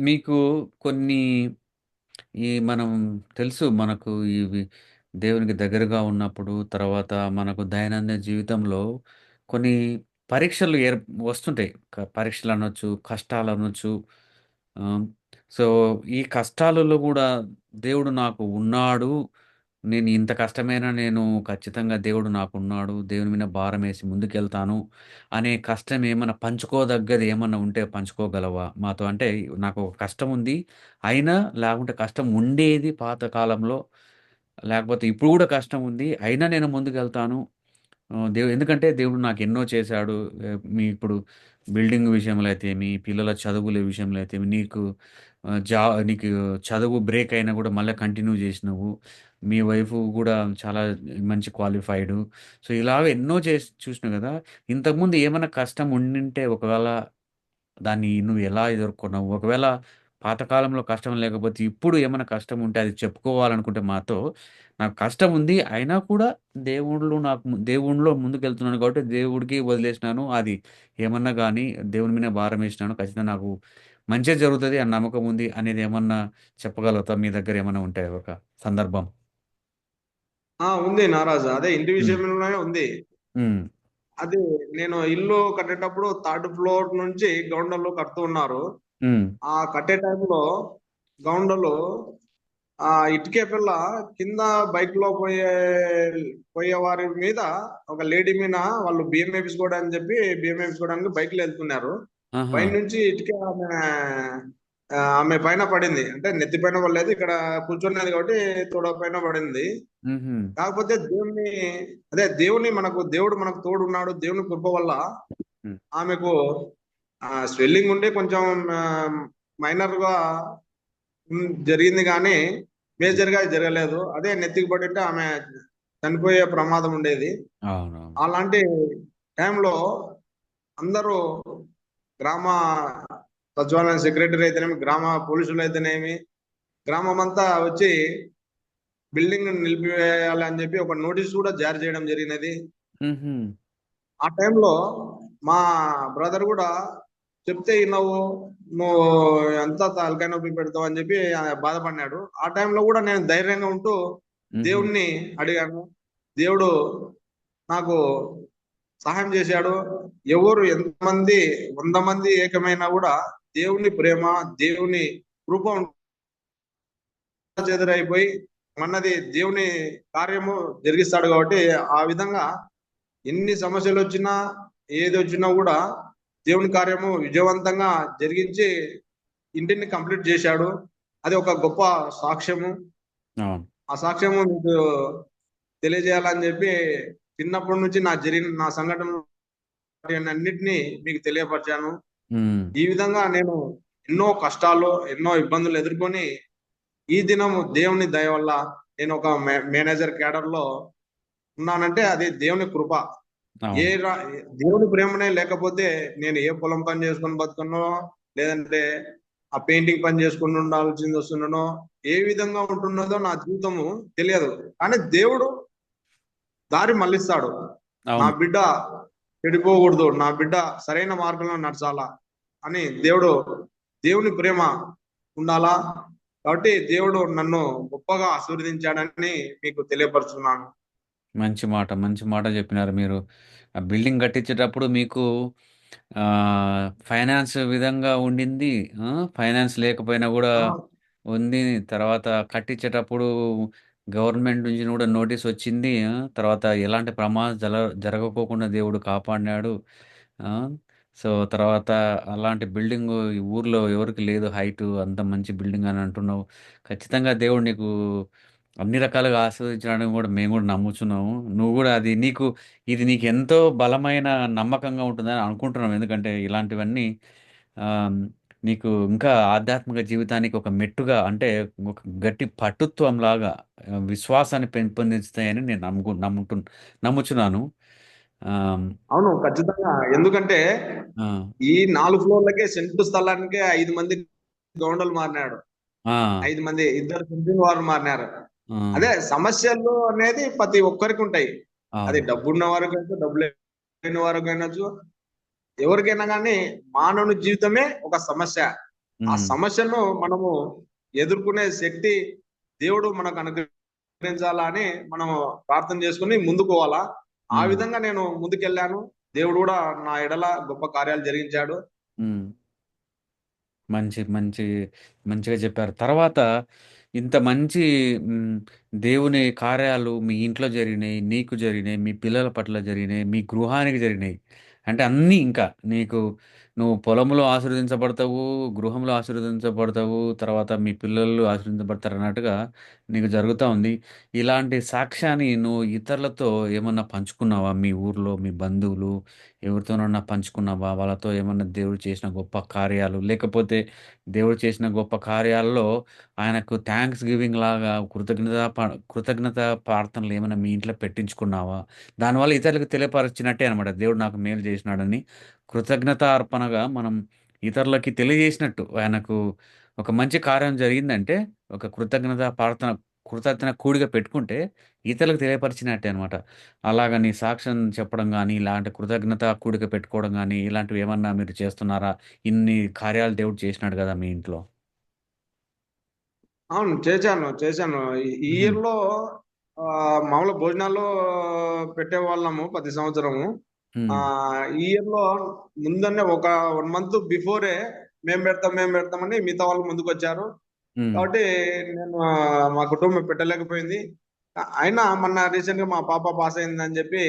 మీకు కొన్ని మనం తెలుసు, మనకు ఇవి దేవునికి దగ్గరగా ఉన్నప్పుడు తర్వాత మనకు దైనందిన జీవితంలో కొన్ని పరీక్షలు వస్తుంటాయి. పరీక్షలు అనొచ్చు, కష్టాలు అనొచ్చు. సో ఈ కష్టాలలో కూడా దేవుడు నాకు ఉన్నాడు, నేను ఇంత కష్టమైనా నేను ఖచ్చితంగా దేవుడు నాకున్నాడు, దేవుని మీద భారం వేసి ముందుకెళ్తాను అనే కష్టం ఏమన్నా పంచుకోదగ్గది ఏమన్నా ఉంటే పంచుకోగలవా మాతో? అంటే నాకు ఒక కష్టం ఉంది అయినా, లేకుంటే కష్టం ఉండేది పాత కాలంలో, లేకపోతే ఇప్పుడు కూడా కష్టం ఉంది అయినా నేను ముందుకెళ్తాను. ఎందుకంటే దేవుడు నాకు ఎన్నో చేశాడు. మీ ఇప్పుడు బిల్డింగ్ విషయంలో అయితే, మీ పిల్లల చదువుల విషయంలో అయితే, నీకు చదువు బ్రేక్ అయినా కూడా మళ్ళీ కంటిన్యూ చేసినావు. మీ వైఫ్ కూడా చాలా మంచి క్వాలిఫైడ్. సో ఇలాగ ఎన్నో చేసి చూసినావు కదా. ఇంతకుముందు ఏమైనా కష్టం ఉండింటే ఒకవేళ దాన్ని నువ్వు ఎలా ఎదుర్కొన్నావు? ఒకవేళ పాతకాలంలో కష్టం లేకపోతే ఇప్పుడు ఏమైనా కష్టం ఉంటే అది చెప్పుకోవాలనుకుంటే మాతో, నాకు కష్టం ఉంది అయినా కూడా దేవుడిలో ముందుకెళ్తున్నాను కాబట్టి దేవుడికి వదిలేసినాను. అది ఏమన్నా కానీ దేవుని మీద భారం వేసినాను, ఖచ్చితంగా నాకు మంచే జరుగుతుంది అని నమ్మకం ఉంది అనేది ఏమన్నా చెప్పగలుగుతా? మీ దగ్గర ఏమన్నా ఉంటాయి ఒక సందర్భం? ఉంది నారాజు, అదే ఇంటి విషయంలోనే ఉంది. అది నేను ఇల్లు కట్టేటప్పుడు 3rd ఫ్లోర్ నుంచి గౌండర్లు కడుతూ ఉన్నారు. ఆ కట్టే టైంలో గౌండర్లు ఇటుకే పిల్ల కింద బైక్ లో పోయే వారి మీద, ఒక లేడీ మీద వాళ్ళు బియ్యం వేపించుకోవడానికి చెప్పి బియ్యం వేపించుకోవడానికి బైక్ లో వెళ్తున్నారు. పైన నుంచి ఇటుకే ఆమె పైన పడింది, అంటే నెత్తి పైన పడలేదు, ఇక్కడ కూర్చున్నది కాబట్టి తోడ పైన పడింది. కాకపోతే దేవుడు మనకు తోడు ఉన్నాడు. దేవుని కృప వల్ల ఆమెకు స్వెల్లింగ్ ఉండి కొంచెం మైనర్ గా జరిగింది, కానీ మేజర్ గా జరగలేదు. అదే నెత్తికి పడింటే ఆమె చనిపోయే ప్రమాదం ఉండేది. అలాంటి టైంలో అందరూ గ్రామ సచివాలయం సెక్రటరీ అయితేనేమి, గ్రామ పోలీసులు అయితేనేమి, గ్రామం అంతా వచ్చి బిల్డింగ్ నిలిపివేయాలి అని చెప్పి ఒక నోటీస్ కూడా జారీ చేయడం జరిగినది. ఆ టైంలో మా బ్రదర్ కూడా చెప్తే నువ్వు ఎంత తలకాయ నొప్పి పెడతావు అని చెప్పి బాధపడినాడు. ఆ టైంలో కూడా నేను ధైర్యంగా ఉంటూ దేవుణ్ణి అడిగాను. దేవుడు నాకు సహాయం చేశాడు. ఎవరు ఎంతమంది 100 మంది ఏకమైనా కూడా దేవుని ప్రేమ, దేవుని కృప చెదరైపోయి అన్నది దేవుని కార్యము జరిగిస్తాడు. కాబట్టి ఆ విధంగా ఎన్ని సమస్యలు వచ్చినా ఏది వచ్చినా కూడా దేవుని కార్యము విజయవంతంగా జరిగించి ఇంటిని కంప్లీట్ చేశాడు. అది ఒక గొప్ప సాక్ష్యము. అవును. ఆ సాక్ష్యము మీకు తెలియజేయాలని చెప్పి చిన్నప్పటి నుంచి జరిగిన నా సంఘటనలు అన్నిటినీ మీకు తెలియపరిచాను. హ్మ్. ఈ విధంగా నేను ఎన్నో కష్టాలు, ఎన్నో ఇబ్బందులు ఎదుర్కొని ఈ దినము దేవుని దయ వల్ల నేను ఒక మేనేజర్ క్యాడర్ లో ఉన్నానంటే అది దేవుని కృప. ఏ అవును. దేవుని ప్రేమనే లేకపోతే నేను ఏ పొలం పని చేసుకొని బతుకున్నో, లేదంటే ఆ పెయింటింగ్ పని చేసుకుని ఉండాల్సింది వస్తున్నానో, ఏ విధంగా ఉంటున్నదో నా జీవితము తెలియదు. కానీ దేవుడు దారి మళ్ళిస్తాడు. నా అవును. బిడ్డ చెడిపోకూడదు, నా బిడ్డ సరైన మార్గంలో నడచాలా అని దేవుని ప్రేమ ఉండాలా. కాబట్టి దేవుడు నన్ను గొప్పగా ఆశీర్వదించాడని మీకు తెలియపరుచున్నాను. మంచి మాట. మంచి మాట జెప్పినారు మీరు. ఆ బిల్డింగ్ కట్టించేటప్పుడు మీకు ఫైనాన్స్ విధంగా ఉండింది. ఆ! ఫైనాన్స్ లేకపోయినా గూడా ఆ, ఉంది. తర్వాత కట్టించేటప్పుడు గవర్నమెంట్ నుంచి గూడా నోటీసొచ్చింది. ఆ! తర్వాత ఎలాంటి ప్రమాదం జరగకోకుండా దేవుడు కాపాడినాడు. ఆ! సో, తర్వాత అలాంటి బిల్డింగు ఈ ఊర్లో ఎవరికీ లేదు హైటు. అంత మంచి బిల్డింగ్ అని అంటున్నావు. ఖచ్చితంగా దేవుడు నీకు అన్ని రకాలుగా ఆశీర్వదించడానికి గూడా మేము గూడా నమ్ముచున్నాము. నువ్వు గూడా అది ఇది నీకెంతో బలమైన నమ్మకంగా ఉంటుందని అనుకుంటున్నాం. ఎందుకంటే ఇలాంటివన్నీ ఆహ్, నీకు ఇంకా ఆధ్యాత్మిక జీవితానికి ఒక మెట్టుగా అంటే ఒక గట్టి పటుత్వంలాగా విశ్వాసాన్ని పెంపొందిస్తాయని నేను నమ్ముచున్నాను. ఆహ్, అవును, ఖచ్చితంగా. ఎందుకంటే ఆ! ఈ 4 ఫ్లోర్లకే సెంటు స్థలానికే 5 మంది గవర్నర్లు మారినాడు. ఆ! 5 మంది ఇద్దరు సెంట్రింగ్ వారు మారినారు. ఆ! అదే సమస్యలు అనేది ప్రతి ఒక్కరికి ఉంటాయి. అది అవును. డబ్బున్న వారికైనా, డబ్బు లేని వారికైనచ్చు, ఎవరికైనా కానీ మానవుని జీవితమే ఒక సమస్య. ఆ హ్మ్. సమస్యను మనము ఎదుర్కొనే శక్తి దేవుడు మనకు అనుగ్రహించాలా అని మనము ప్రార్థన చేసుకుని ముందుకు పోవాలా. ఆ హ్మ్. విధంగా నేను ముందుకెళ్ళాను. దేవుడు కూడా నా ఎడల గొప్ప కార్యాలు జరిగించాడు. హ్మ్. మంచి మంచి మంచిగా చెప్పారు. తర్వాత ఇంత మంచి హ్మ్, దేవుని కార్యాలు మీ ఇంట్లో జరిగినాయి, నీకు జరిగినాయి, మీ పిల్లల పట్ల జరిగినాయి, మీ గృహానికి జరిగినాయి. అంటే అన్నీ ఇంకా నువ్వు పొలంలో ఆశీర్వదించబడతావు, గృహంలో ఆశీర్వదించబడతావు, తర్వాత మీ పిల్లలు ఆశీర్వదించబడతారన్నట్టుగా నీకు జరుగుతా ఉంది. ఇలాంటి సాక్ష్యాన్ని నువ్వు ఇతరులతో ఏమన్నా పంచుకున్నావా? మీ ఊర్లో మీ బంధువులు ఎవరితోనన్నా పంచుకున్నావా? వాళ్ళతో ఏమన్నా దేవుడు చేసిన గొప్ప కార్యాలు, లేకపోతే దేవుడు చేసిన గొప్ప కార్యాల్లో ఆయనకు థాంక్స్ గివింగ్ లాగా కృతజ్ఞత ప్రార్థనలు ఏమైనా మీ ఇంట్లో పెట్టించుకున్నావా? దానివల్ల ఇతరులకు తెలియపరిచినట్టే అనమాట. దేవుడు నాకు మేలు చేసినాడని. కృతజ్ఞత అర్పణగా మనం ఇతరులకి తెలియజేసినట్టు. ఆయనకు ఒక మంచి కార్యం జరిగిందంటే, ఒక కృతజ్ఞత కూడిక పెట్టుకుంటే ఇతరులకు తెలియపరిచినట్టే అనమాట. అలాగా నీ సాక్ష్యం చెప్పడం గాని, ఇలాంటి కృతజ్ఞత కూడిక పెట్టుకోవడం గాని, ఇలాంటివి ఏమన్నా మీరు చేస్తున్నారా? ఇన్ని కార్యాలు దేవుడు చేసినాడు గదా! మీ ఇంట్లో. అవును, చేశాను. ఈ హుహు. ఇయర్ లో మామూలు భోజనాలు పెట్టేవాళ్ళము ప్రతి సంవత్సరము. హ్మ్. ఈ ఇయర్ లో ముందనే ఒక 1 మంత్ బిఫోరే మేము పెడతామని మిగతా వాళ్ళు ముందుకొచ్చారు. హ్మ్. కాబట్టి నేను మా కుటుంబం పెట్టలేకపోయింది. అయినా మొన్న రీసెంట్ గా మా పాప పాస్ అయిందని చెప్పి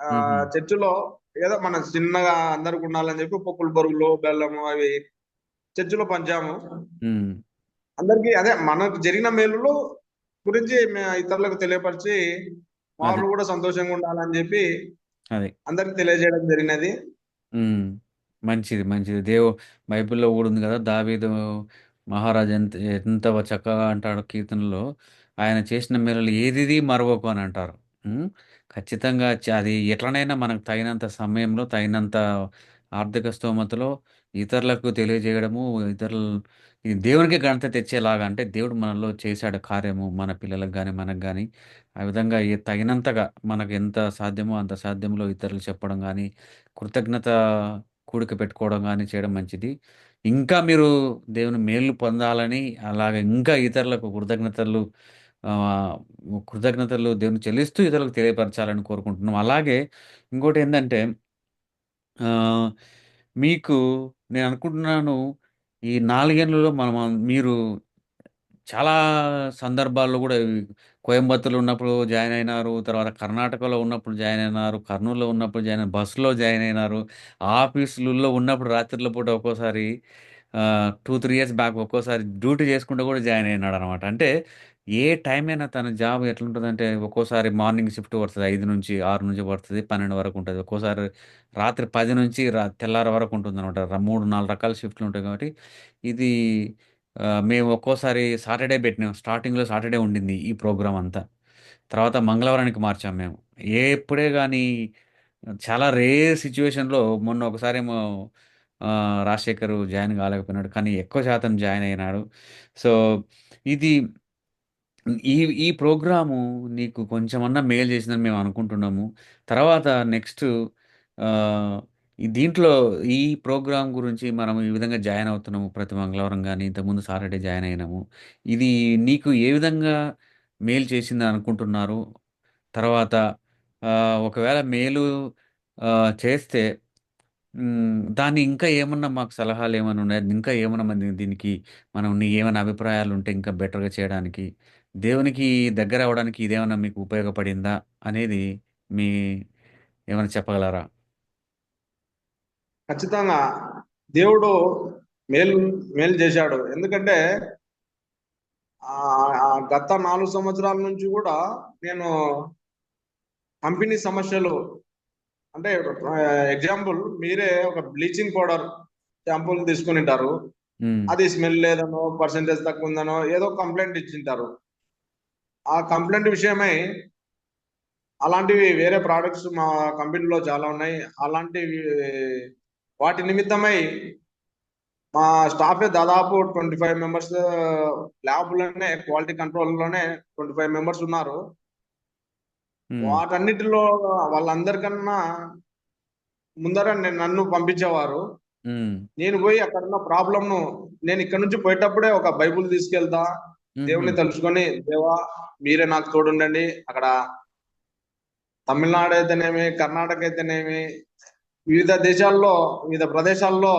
హుహు. చర్చిలో ఏదో మన చిన్నగా అందరికి ఉండాలని చెప్పి పప్పులు బరుగులు బెల్లము అవి చర్చిలో పంచాము. హ్మ్. అందరికి అదే మనకు జరిగిన మేలులు గురించి ఇతరులకు తెలియపరిచి అది. వాళ్ళు కూడా సంతోషంగా ఉండాలని చెప్పి అది. అందరికి తెలియజేయడం జరిగినది. హ్మ్. మంచిది. మంచిది. బైబిల్‌లో గూడా ఉంది గదా! దావీదు మహారాజు ఎంత చక్కగా అంటాడు కీర్తనలో, ఆయన చేసిన మేలులు ఏదిది మరవకు అని అంటారు. హ్మ్. ఖచ్చితంగా అది ఎట్లనైనా మనకు తగినంత సమయంలో, తగినంత ఆర్థిక స్తోమతలో ఇతరులకు తెలియజేయడము, ఈ దేవునికే ఘనత తెచ్చేలాగా అంటే దేవుడు మనలో చేశాడు కార్యము. మన పిల్లలకు గాని, మనకు గాని ఆ విధంగా తగినంతగా మనకు ఎంత సాధ్యమో అంత సాధ్యంలో ఇతరులకు చెప్పడం గాని, కృతజ్ఞత కూడిక పెట్టుకోవడం గాని చేయడం మంచిది. ఇంకా మీరు దేవుని మేలు పొందాలని, అలాగే ఇంకా ఇతరులకు ఆహ్, కృతజ్ఞతలు దేవునికి చెల్లిస్తూ ఇతరులకు తెలియపరచాలని కోరుకుంటున్నాం. అలాగే ఇంకోటేందంటే ఆహ్, మీకు నేననుకుంటున్నాను ఈ 4 ఏళ్లలో మీరు చాలా సందర్భాల్లో గూడా కోయంబత్తూర్‌లో ఉన్నప్పుడు జాయిన్ అయినారు. తర్వాత కర్ణాటకలో ఉన్నప్పుడు జాయిన్ అయినారు. కర్నూల్‌లో ఉన్నప్పుడు జాయిన్ అయినారు. బస్సులో జాయిన్ అయినారు. ఆఫీసులలో ఉన్నప్పుడు రాత్రిళ్ళ పూట ఒక్కోసారి 2, 3 ఇయర్స్ బ్యాక్ ఒక్కోసారి డ్యూటీ చేసుకుంటూ కూడా జాయిన్ అయినాడనమాట. అంటే ఏ టైం అయినా తన జాబ్ ఎట్లుంటదంటే ఒక్కోసారి మార్నింగ్ షిఫ్ట్ పడతది. 5 నుంచి 6 నుంచి పడతది. 12 వరకు ఉంటది. ఒక్కోసారి రాత్రి 10 నుంచి తెల్లారి వరకు ఉంటుందనమాట. 3, 4 రకాల షిఫ్ట్‌లు ఉంటాయి కాబట్టి ఇది మేము ఒక్కోసారి సాటర్‌డే పెట్టినాం. స్టార్టింగ్‌లో సాటర్‌డే ఉండింది ఈ ప్రోగ్రామ్ అంతా. తర్వాత మంగళవారానికి మార్చాం మేము. ఎప్పుడే గాని చాలా రేర్ సిట్యుయేషన్‌లో మొన్న ఒకసారేమో రాజశేఖర్ జాయిన్ కాలేకపోయినాడు. కానీ ఎక్కువ శాతం జాయిన్ అయినాడు. సో, ఇది ఈ ఈ ప్రోగ్రాము నీకు కొంచెమన్నా మేలు చేసిందని మేము అనుకుంటున్నాము. తర్వాత నెక్స్ట్ ఆహ్, దీంట్లో ఈ ప్రోగ్రామ్ గురించి మనం ఈ విధంగా జాయిన్ అవుతున్నాము. ప్రతి మంగళవారం గాని, ఇంతకుముందు సాటర్‌డే జాయిన్ అయినాము. ఇది నీకు ఏ విధంగా మేలు చేసిందని అనుకుంటున్నారు? తర్వాత ఒకవేళ మేలు చేస్తే దాన్ని ఇంకా ఏమన్నా మాకు సలహాలేమన్నా ఉన్నాయా? ఇంకా ఏమన్నా దీనికి నీ ఏమైనా అభిప్రాయాలుంటే ఇంకా బెటర్‌గా చేయడానికి, దేవునికి దగ్గరవ్వడానికి ఇదేమన్నా మీకు ఉపయోగపడిందా? అనేది మీ ఏమైనా చెప్పగలరా? ఖచ్చితంగా దేవుడు మేలు మేలు చేశాడు. ఎందుకంటే గత 4 సంవత్సరాల నుంచి కూడా నేను కంపెనీ సమస్యలు అంటే ఎగ్జాంపుల్ మీరే ఒక బ్లీచింగ్ పౌడర్ షాంపూలు తీసుకుని ఉంటారు. హ్మ్. అది స్మెల్ లేదనో, పర్సెంటేజ్ తక్కువ ఉందనో ఏదో కంప్లైంట్ ఇచ్చింటారు. ఆ కంప్లైంట్ విషయమై అలాంటివి వేరే ప్రోడక్ట్స్ మా కంపెనీలో చాలా ఉన్నాయి. అలాంటివి వాటి నిమిత్తమై మా స్టాఫే దాదాపు 25 మెంబర్స్ ల్యాబ్‌లోనే క్వాలిటీ కంట్రోల్‌లోనే 25 మెంబర్స్ ఉన్నారు. హ్మ్. వాటన్నిటిలో వాళ్ళందరికన్నా ముందర నన్ను పంపించేవారు. హ్మ్. నేను పోయి అక్కడున్న ప్రాబ్లమ్‌ను నేను ఇక్కడి నుంచి పోయేటప్పుడే ఒక బైబుల్ తీసుకెళ్తా. హుహు. దేవుడిని తలుచుకొని, దేవా మీరే నాకు తోడుండండి. అక్కడ తమిళనాడు అయితేనేమి, కర్ణాటక అయితేనేమి, వివిధ దేశాల్లో, వివిధ ప్రదేశాల్లో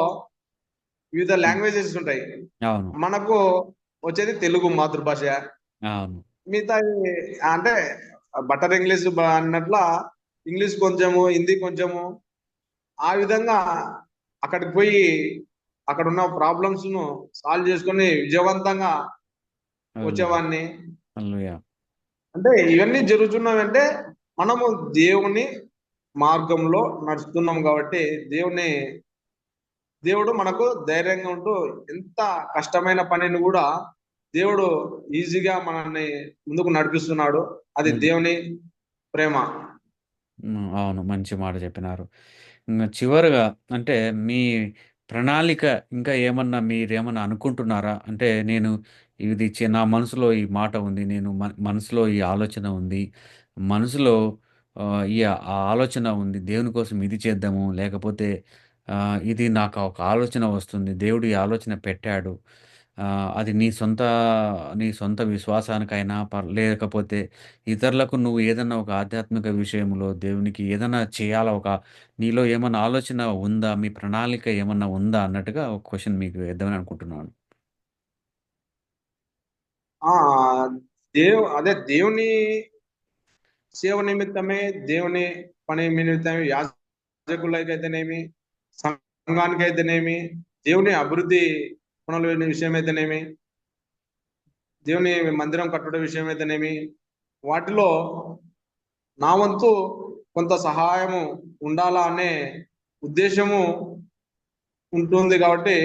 వివిధ హ్మ్. లాంగ్వేజెస్ ఉంటాయి. అవును. మనకు వచ్చేది తెలుగు మాతృభాష. అవును. మిగతావి అంటే బటర్ ఇంగ్లీష్ అన్నట్ల ఇంగ్లీష్ కొంచెము, హిందీ కొంచెము ఆ విధంగా అక్కడికి పోయి అక్కడున్న ప్రాబ్లమ్స్‌ను సాల్వ్ చేసుకొని విజయవంతంగా హల్లెలూయా! వచ్చేవాడిని. హల్లెలూయా! అంటే ఇవన్నీ జరుగుతున్నవంటే మనము దేవుని మార్గంలో నడుస్తున్నాం కాబట్టి దేవుడు మనకు ధైర్యంగా ఉంటూ ఎంత కష్టమైన పనిని కూడా దేవుడు ఈజీగా మనల్ని ముందుకు నడిపిస్తున్నాడు. అది హ్మ్. దేవుని ప్రేమ. అవును. మంచి మాట చెప్పినారు. చివరగా అంటే మీ ప్రణాళిక ఇంకా ఏమన్నా మీరేమన్నా అనుకుంటున్నారా? అంటే నేను ఇది నా మనసులో ఈ మాట ఉంది. నేను మనసులో ఈ ఆలోచన ఉంది. మనసులో ఆ ఆలోచన ఉంది. దేవుని కోసం ఇది చేద్దాము. లేకపోతే ఇది నాకు ఒక ఆలోచన వస్తుంది. దేవుడు ఈ ఆలోచన పెట్టాడు. అది నీ సొంత విశ్వాసానికైనా లేకపోతే ఇతరులకు నువ్వు ఏదన్నా ఒక ఆధ్యాత్మిక విషయంలో దేవునికి ఏదన్నా చేయాలా నీలో ఏమన్నా ఆలోచన ఉందా? మీ ప్రణాళిక ఏమన్నా ఉందా? అన్నట్టుగా ఒక క్వెషన్ మీకు వేద్దామని అనుకుంటున్నాను. ఆ అదే దేవుని సేవ నిమిత్తమే, దేవుని పని నిమిత్తమే యాజకులకైతేనేమి, సంఘానికైతేనేమి, దేవుని అభివృద్ధి పనుల విషయమైతేనేమి, దేవుని మందిరం కట్టడం విషయమైతేనేమి, వాటిలో నా వంతు కొంత సహాయము ఉండాలా అనే ఉద్దేశము ఉంటుంది కాబట్టి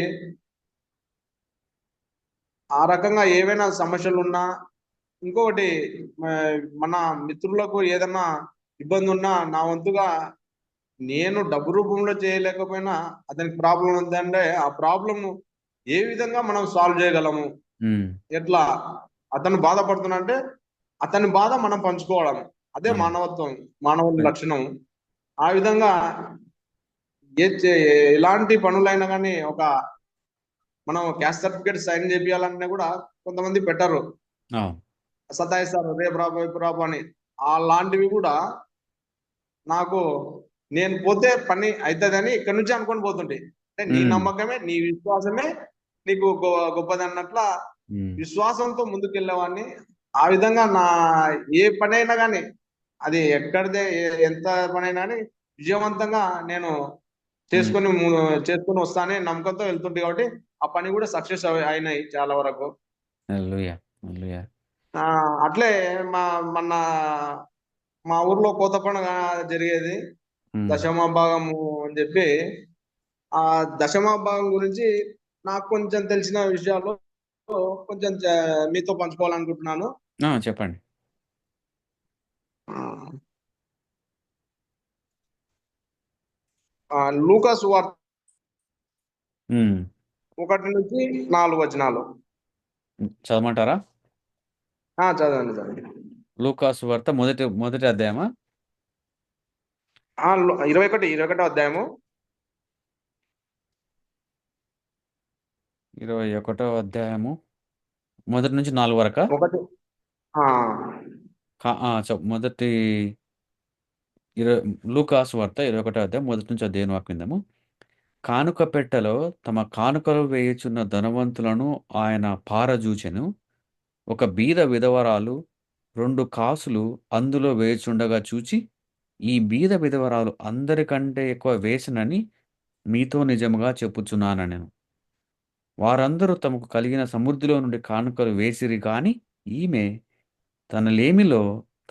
ఆ రకంగా ఏవైనా సమస్యలున్నా ఇంకొకటి మన మిత్రులకు ఏదన్నా ఇబ్బంది ఉన్నా నా వంతుగా నేను డబ్బు రూపంలో చేయలేకపోయినా అతనికి ప్రాబ్లం ఉందంటే ఆ ప్రాబ్లమ్ ఏ విధంగా మనం సాల్వ్ చేయగలము, హ్మ్. ఎట్లా అతను బాధపడుతున్నా అంటే అతని బాధ మనం పంచుకోవడం, అదే అవును. మానవత్వం, మానవుని అది. లక్షణం. ఆ విధంగా ఎలాంటి పనులైనా కానీ మనం క్యాస్ట్ సర్టిఫికేట్ సైన్ చేపియాలన్నా కూడా కొంతమంది పెట్టరు, అవును. సతాయిస్తారు, రేపు రాబో ఇప్పుడు రాబో అని. అలాంటివి కూడా నాకు నేను పోతే పని అవుతుందని ఇక్కడి నుంచి అనుకొని పోతుంటే అంటే నీ హ్మ్. నమ్మకమే నీ విశ్వాసమే నీకు గొప్పది అన్నట్ల హ్మ్. విశ్వాసంతో ముందుకెళ్ళేవాడిని. ఆ విధంగా ఏ పని అయినా కానీ అది ఎక్కడిదే ఎంత పని అయినా కానీ విజయవంతంగా నేను చేసుకొని చేసుకొని వస్తానే నమ్మకంతో వెళ్తుంటే కాబట్టి ఆ పని కూడా సక్సెస్ అయినాయి చాలా వరకు. హల్లెలూయా. హల్లెలూయా. అట్లే మన మా ఊర్లో కోత పండుగ జరిగేది, దశమ భాగము అని చెప్పి. ఆ దశమ భాగం గురించి నాకు కొంచెం తెలిసిన విషయాలు కొంచెం మీతో పంచుకోవాలనుకుంటున్నాను. చెప్పండి. లూకా సువార్త హ్మ్. 1-4 వచనాలు. చదవమంటారా? చదవండి చదవండి. లూకా సువార్త మొదటి అధ్యాయమా? 21 అధ్యాయము. 21వ అధ్యాయము మొదటి నుంచి 4 వరకా? ఒకటి ఆ, మొదటి లూకా సువార్త 21వ అధ్యాయం మొదటి నుంచి దేవుని వాక్యం విందాము. కానుక పెట్టెలో తమ కానుకలు వేయుచున్న ధనవంతులను ఆయన పారజూచెను. ఒక బీద విధవరాలు 2 కాసులు అందులో వేయుచుండగా చూచి, ఈ బీద విధవరాలు అందరికంటే ఎక్కువ వేసినని మీతో నిజముగా చెప్పుచున్నానెను. వారందరూ తమకు కలిగిన సమృద్ధిలో నుండి కానుకలు వేసిరి గాని, ఈమె తన లేమిలో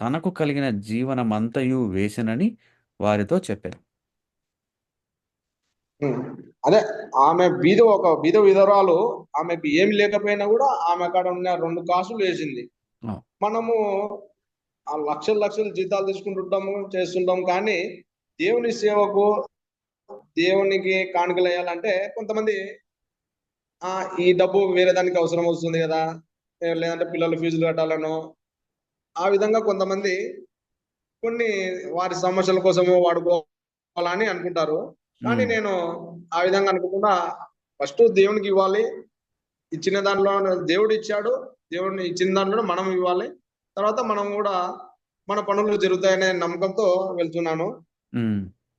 తనకు కలిగిన జీవనమంతయు వేసెనని వారితో చెప్పెను. ఉమ్. అదే ఒక బీద విధవరాలు, ఆమెకు ఏమి లేకపోయినా కూడా ఆమె కాడ ఉన్న 2 కాసులు వేసింది. ఆ! మనము ఆ లక్షలు లక్షలు జీతాలు తీసుకుంటుంటాము, చేస్తుంటాం, కానీ దేవుని సేవకు, దేవునికి కానుకలు వేయాలంటే కొంతమంది ఈ డబ్బు వేరే దానికి అవసరం వస్తుంది కదా, లేదంటే పిల్లల ఫీజులు కట్టాలనో, ఆ విధంగా కొంతమంది కొన్ని వారి సమస్యల కోసము వాడుకోవాలని అనుకుంటారు. కానీ నేను ఆ విధంగా అనుకోకుండా ఫస్ట్ దేవునికి ఇవ్వాలి. ఇచ్చిన దాంట్లో దేవుడు ఇచ్చాడు, దేవుడిని ఇచ్చిన దాంట్లో మనం ఇవ్వాలి. తర్వాత మనం కూడా మన పనులు జరుగుతాయనే నమ్మకంతో వెళ్తున్నాను.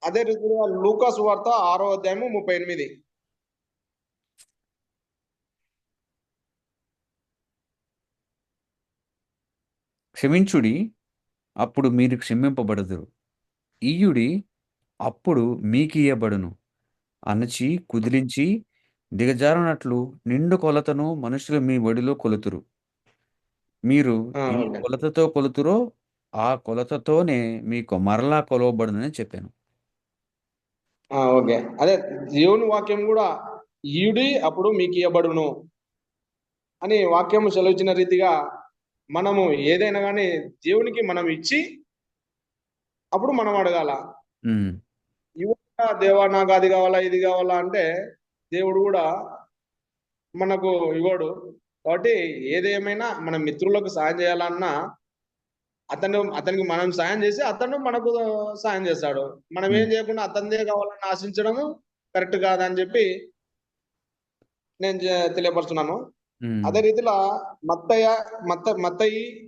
అదే రీతిగా లూకా సువార్త 6వ అధ్యాయము 38. క్షమించుడి, అప్పుడు మీరు క్షమింపబడుదురు. ఇయ్యుడి, అప్పుడు మీకియ్యబడును. అణచి కుదిలించి దిగజారునట్లు నిండు కొలతను మనుషులు మీ ఒడిలో కొలుతురు. మీరు ఏ ఓకే. కొలతతో కొలుతురో ఆ కొలతతోనే మీకు మరలా కొలవబడునని చెప్పాను. ఓకే. అదే దేవుని వాక్యం కూడా ఈయుడి అప్పుడు మీకు ఇవ్వబడును అని వాక్యం సెలవిచ్చిన రీతిగా మనము ఏదైనా కానీ దేవునికి మనం ఇచ్చి అప్పుడు మనం అడగాల. దేవా నాకు అది కావాలా ఇది కావాలా అంటే దేవుడు కూడా మనకు ఇవ్వడు. కాబట్టి ఏదేమైనా మన మిత్రులకు సాయం చేయాలన్నా అతనికి మనం సాయం చేసి అతను మనకు సాయం చేస్తాడు. మనం ఏం చేయకుండా అతనిదే కావాలని ఆశించడము కరెక్ట్ కాదని చెప్పి నేను తెలియపరుస్తున్నాను. అదే రీతిలో మత్తయి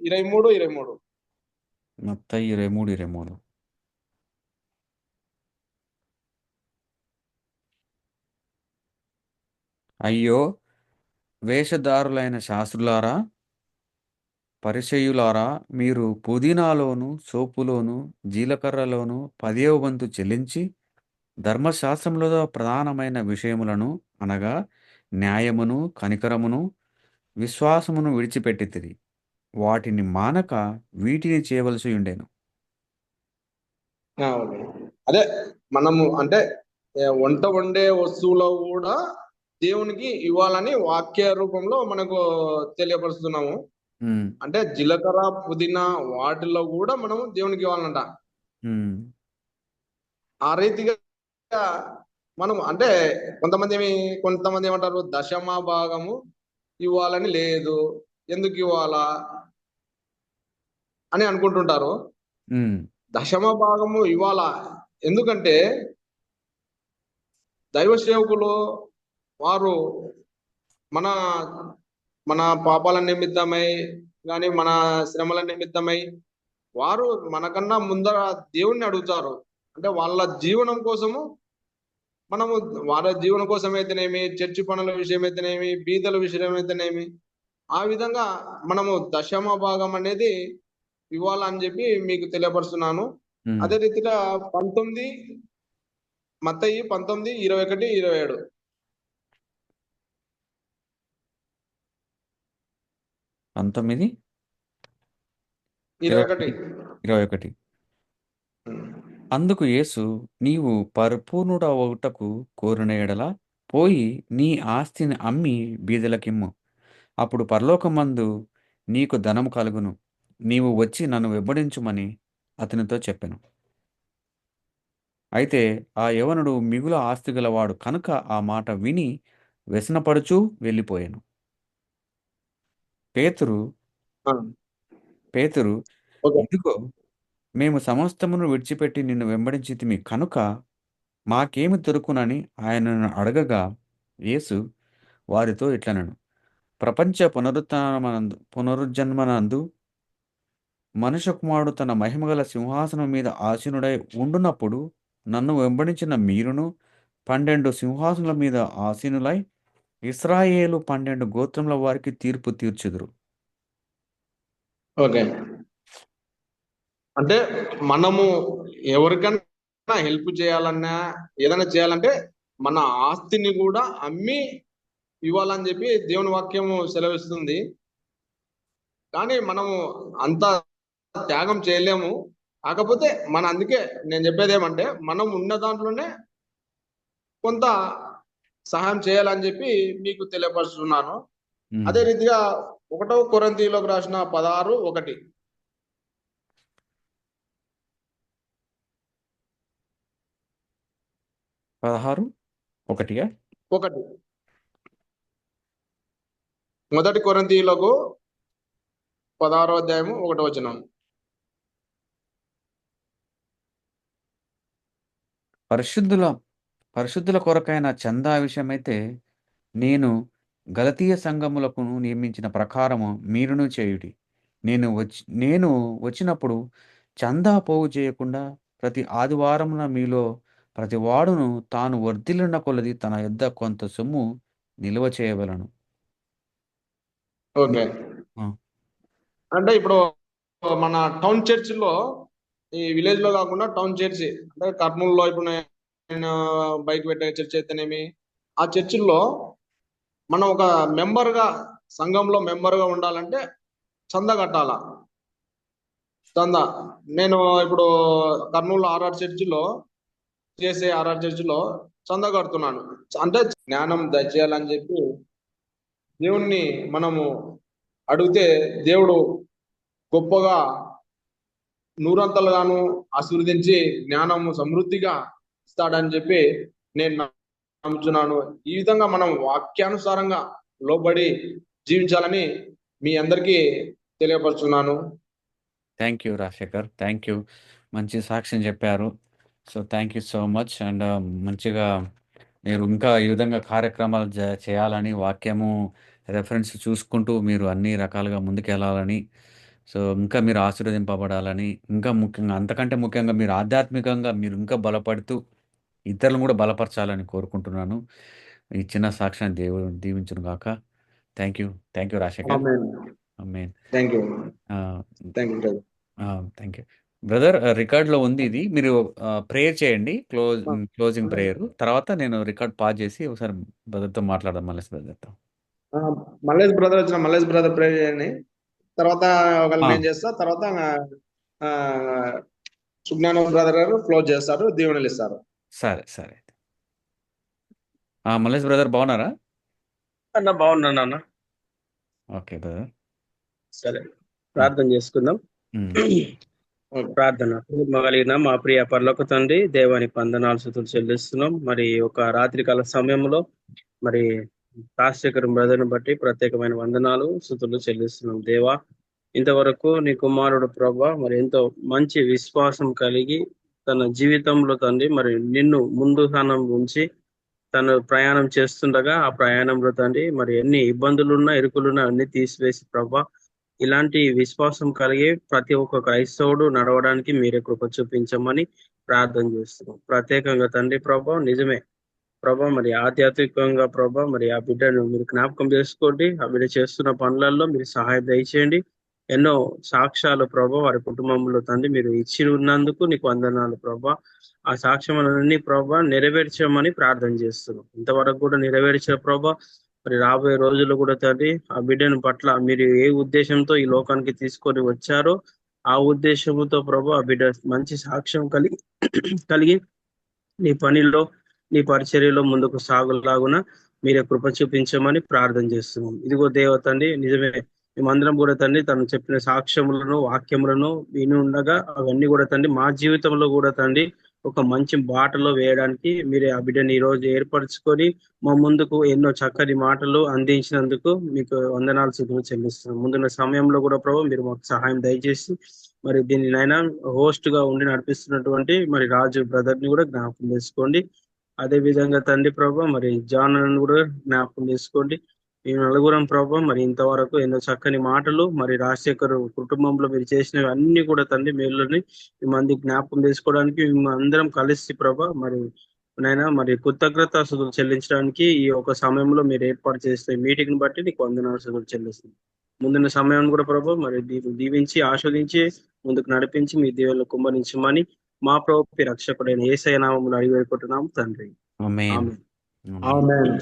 23:23. మత్తయి 23:23. అయ్యో, వేషధారులైన శాస్త్రులారా, పరిసయ్యులారా, మీరు పుదీనాలోను సోపులోను జీలకర్రలోను 10వ వంతు చెల్లించి ధర్మశాస్త్రములో ప్రధానమైన విషయములను అనగా న్యాయమును, కనికరమును, విశ్వాసమును విడిచిపెట్టితిరి. వాటిని మానక వీటిని చేయవలసి ఉండెను. అదే మనము అంటే వంట వండే వస్తువులో కూడా దేవునికి ఇవ్వాలని వాక్య రూపంలో మనకు తెలియపరుస్తున్నాము. అంటే జీలకర్ర, పుదీనా వాటిలో కూడా మనము దేవునికి ఇవ్వాలంట. ఆ రీతిగా మనం అంటే కొంతమంది ఏమంటారు, దశమ భాగము ఇవ్వాలని లేదు, ఎందుకు ఇవ్వాలా అని అనుకుంటుంటారు. దశమ భాగము ఇవ్వాలా, ఎందుకంటే దైవ సేవకులు వారు మన మన పాపాల నిమిత్తమై కానీ మన శ్రమల నిమిత్తమై వారు మనకన్నా ముందర దేవుణ్ణి అడుగుతారు. అంటే వాళ్ళ జీవనం కోసము వాళ్ళ జీవనం కోసం అయితేనేమి, చర్చి పనుల విషయం అయితేనేమి, బీదల విషయం అయితేనేమి, ఆ విధంగా మనము దశమ భాగం అనేది ఇవ్వాలని చెప్పి మీకు తెలియపరుస్తున్నాను. అదే రీతిగా 19 మత్తయి 19, 21, 27. 19, 21. 21. అందుకు యేసు, నీవు పరిపూర్ణుడవగుటకు కోరిన యెడల పోయి నీ ఆస్తిని అమ్మి బీదలకిమ్ము. అప్పుడు పరలోకమందు నీకు ధనము కలుగును. నీవు వచ్చి నన్ను వెంబడించుమని అతనితో చెప్పెను. అయితే ఆ యవనుడు మిగుల ఆస్తి గలవాడు కనుక ఆ మాట విని వ్యసనపడుచూ వెళ్ళిపోయాను. పేతురు ఆ, పేతురు ఓకే. ఇదిగో, మేము సమస్తమును విడిచిపెట్టి నిన్ను వెంబడించితిమి కనుక మాకేమి దొరుకునని ఆయనను అడగగా, యేసు వారితో ఇట్లనెను, ప్రపంచ పునరుజ్జన్మనందు మనుష్య కుమారుడు తన మహిమగల సింహాసనం మీద ఆసీనుడై ఉండునప్పుడు నన్ను వెంబడించిన మీరును 12 సింహాసనముల మీద ఆసీనులై ఇశ్రాయేలు 12 గోత్రముల వారికి తీర్పు తీర్చుదురు. ఓకే. అంటే మనము ఎవరికైనా హెల్ప్ చేయాలన్నా ఏదైనా చేయాలంటే మన ఆస్తిని కూడా అమ్మి ఇవ్వాలని చెప్పి దేవుని వాక్యము సెలవిస్తుంది. కానీ మనము అంత త్యాగం చేయలేము. కాకపోతే అందుకే నేను చెప్పేది ఏమంటే మనం ఉన్న దాంట్లోనే కొంత సహాయం చేయాలని చెప్పి మీకు తెలియపరుస్తున్నాను. అదే రీతిగా 1 కొరింథీయులకు రాసిన 16:1. 16:1. 1 మొదటి కొరింథీయులకు 16:1. పరిశుద్ధుల కొరకైన చందా విషయమైతే నేను గలతీయ సంఘములకును నియమించిన ప్రకారము మీరును చేయుడి. నేను వచ్చినప్పుడు చందా పోగు చేయకుండా ప్రతి ఆదివారమున మీలో ప్రతివాడును తాను వర్ధిల్లిన కొలది తన యొద్ద కొంత సొమ్ము నిల్వ చేయవలెను. ఓకే. ఆ, అంటే ఇప్పుడు మన టౌన్ చర్చిలో, ఈ విలేజ్ లో కాకుండా టౌన్ చర్చి అంటే కర్నూలులో ఇప్పుడు నేను బైక్ పెట్టే చర్చ్ అయితేనేమి, ఆ చర్చిల్లో మనం ఒక మెంబర్ గా, సంఘంలో మెంబర్ గా ఉండాలంటే చందా కట్టాల. చందా నేను ఇప్పుడు కర్నూలు ఆర్ఆర్ చర్చిలో చందా కడుతున్నాను. అంటే జ్ఞానం దయచేయాలని చెప్పి దేవుణ్ణి మనము అడిగితే దేవుడు గొప్పగా నూరంతలుగాను ఆశీర్వదించి జ్ఞానము సమృద్ధిగా ఇస్తాడని చెప్పి నేను నమ్ముతున్నాను. ఈ విధంగా మనం వాక్యానుసారంగా లోబడి జీవించాలని మీ అందరికీ తెలియపరుచున్నాను. Thank you Rajasekhar. Thank you. మంచి సాక్ష్యం చెప్పారు. So thank you so much. And మంచిగా మీరు ఇంకా ఈ విధంగా కార్యక్రమాలు చేయాలని, వాక్యము రెఫరెన్స్ చూసుకుంటూ మీరు అన్ని రకాలుగా ముందుకెళ్ళాలని, సో ఇంకా మీరు ఆశీర్వదింపబడాలని, ఇంకా ముఖ్యంగా అంతకంటే ముఖ్యంగా మీరు ఆధ్యాత్మికంగా మీరు ఇంకా బలపడుతూ ఇతరులను కూడా బలపరచాలని కోరుకుంటున్నాను. ఈ చిన్న సాక్ష్యాన్ని దేవుడు దీవించును గాక. Thank you. Thank you Rajasekhar. Amen. Amen. Thank you. ఆ, thank you. Thank you brother. రికార్డ్లో ఉంది ఇది. మీరు ప్రేయర్ చేయండి, క్లోజింగ్ ప్రేయర్. తర్వాత నేను రికార్డ్ పాజ్ చేసి ఒకసారి బ్రదర్తో మాట్లాడదాం, మల్లేష్ బ్రదర్తో. మల్లేష్ బ్రదర్ వచ్చిన మల్లేష్ బ్రదర్ ప్రే చేయండి. తర్వాత ఒకవేళ నేను చేస్తా. తర్వాత ఆ, సుజ్ఞానం బ్రదర్ గారు క్లోజ్ చేస్తారు, దీవెనలు ఇస్తారు. సరే సరే. మల్లేష్ బ్రదర్ బాగున్నారా? అన్న బాగున్నాను అన్న. Okay brother. సరే, ప్రార్థన చేసుకుందాం. ప్రార్థన. కలిగిన మా ప్రియ పరలోక తండ్రి, దేవానికి వందనాలు స్తుతులు చెల్లిస్తున్నాం. మరి ఒక రాత్రికాల సమయంలో మరి రాజశేఖర్ బ్రదర్ని బట్టి ప్రత్యేకమైన వందనాలు స్తుతులు చెల్లిస్తున్నాం. దేవా, ఇంతవరకు నీ కుమారుడు ప్రభా మరి ఎంతో మంచి విశ్వాసం కలిగి తన జీవితంలో తండ్రి మరి నిన్ను ముందు స్థానం ఉంచి తను ప్రయాణం చేస్తుండగా ఆ ప్రయాణంలో తండ్రి మరి ఎన్ని ఇబ్బందులున్నా ఇరుకులున్నా అన్ని తీసివేసి ప్రభా ఇలాంటి విశ్వాసం కలిగి ప్రతి ఒక్క క్రైస్తవుడు నడవడానికి మీరే కృప చూపించమని ప్రార్థన చేస్తున్నాం. ప్రత్యేకంగా తండ్రి ప్రభా నిజమే ప్రభా మరి ఆధ్యాత్మికంగా ప్రభా మరి ఆ బిడ్డను మీరు జ్ఞాపకం చేసుకోండి. ఆ బిడ్డ చేస్తున్న పనులలో మీరు సహాయం దయచేయండి. ఎన్నో సాక్ష్యాలు ప్రభా వారి కుటుంబంలో తండ్రి మీరు ఇచ్చి ఉన్నందుకు నీకు వందనాలు ప్రభా. ఆ సాక్ష్యములన్నీ ప్రభా నెరవేర్చమని ప్రార్థన చేస్తున్నాం. ఇంతవరకు కూడా నెరవేర్చిన ప్రభా మరి రాబోయే రోజుల్లో కూడా తండ్రి ఆ బిడ్డను పట్ల మీరు ఏ ఉద్దేశంతో ఈ లోకానికి తీసుకొని వచ్చారో ఆ ఉద్దేశంతో ప్రభా ఆ బిడ్డ మంచి సాక్ష్యం కలిగి నీ పనిలో నీ పరిచర్యలో ముందుకు సాగులాగున మీరే కృప చూపించమని ప్రార్థన చేస్తున్నాం. ఇదిగో దేవ తండ్రి నిజమే మేమందరం కూడా తండ్రి తను చెప్పిన సాక్ష్యములను వాక్యములను విని ఉండగా అవన్నీ కూడా తండ్రి మా జీవితంలో కూడా తండ్రి ఒక మంచి బాటలో వేయడానికి మీరే ఆ బిడ్డని ఈ రోజు ఏర్పరచుకొని మా ముందుకు ఎన్నో చక్కని మాటలు అందించినందుకు మీకు వందనాలు స్థుతులు చెల్లిస్తున్నాం. ముందున్న సమయంలో కూడా ప్రభు మీరు మాకు సహాయం దయచేసి మరి దీన్ని నైనా హోస్ట్ గా ఉండి నడిపిస్తున్నటువంటి మరి రాజు బ్రదర్ ని కూడా జ్ఞాపకం చేసుకోండి. అదే విధంగా తండ్రి ప్రభా మరి జాన్ కూడా జ్ఞాపకం చేసుకోండి. ఈ నలుగురం ప్రభా మరి ఇంతవరకు ఎన్నో చక్కని మాటలు మరి రాజశేఖర్ కుటుంబంలో మీరు చేసినవి అన్ని కూడా తండ్రి మేలుని మంది జ్ఞాపకం చేసుకోవడానికి మేము అందరం కలిసి ప్రభా మరి నైనా మరి కృతజ్ఞతాస్తుతులు చెల్లించడానికి ఈ ఒక సమయంలో మీరు ఏర్పాటు చేస్తే మీటింగ్ ని బట్టి నీకు వందనాస్తుతులు చెల్లిస్తుంది. ముందున్న సమయం కూడా ప్రభు మరి దీవించి ఆస్వాదించి ముందుకు నడిపించి మీ దీవెనలు కుమ్మరించమని మా ప్రభు రక్షకుడైన యేసయ్య నామములో అడిగి వేడుకుంటున్నాం తండ్రి. ఆమేన్. ఆమేన్.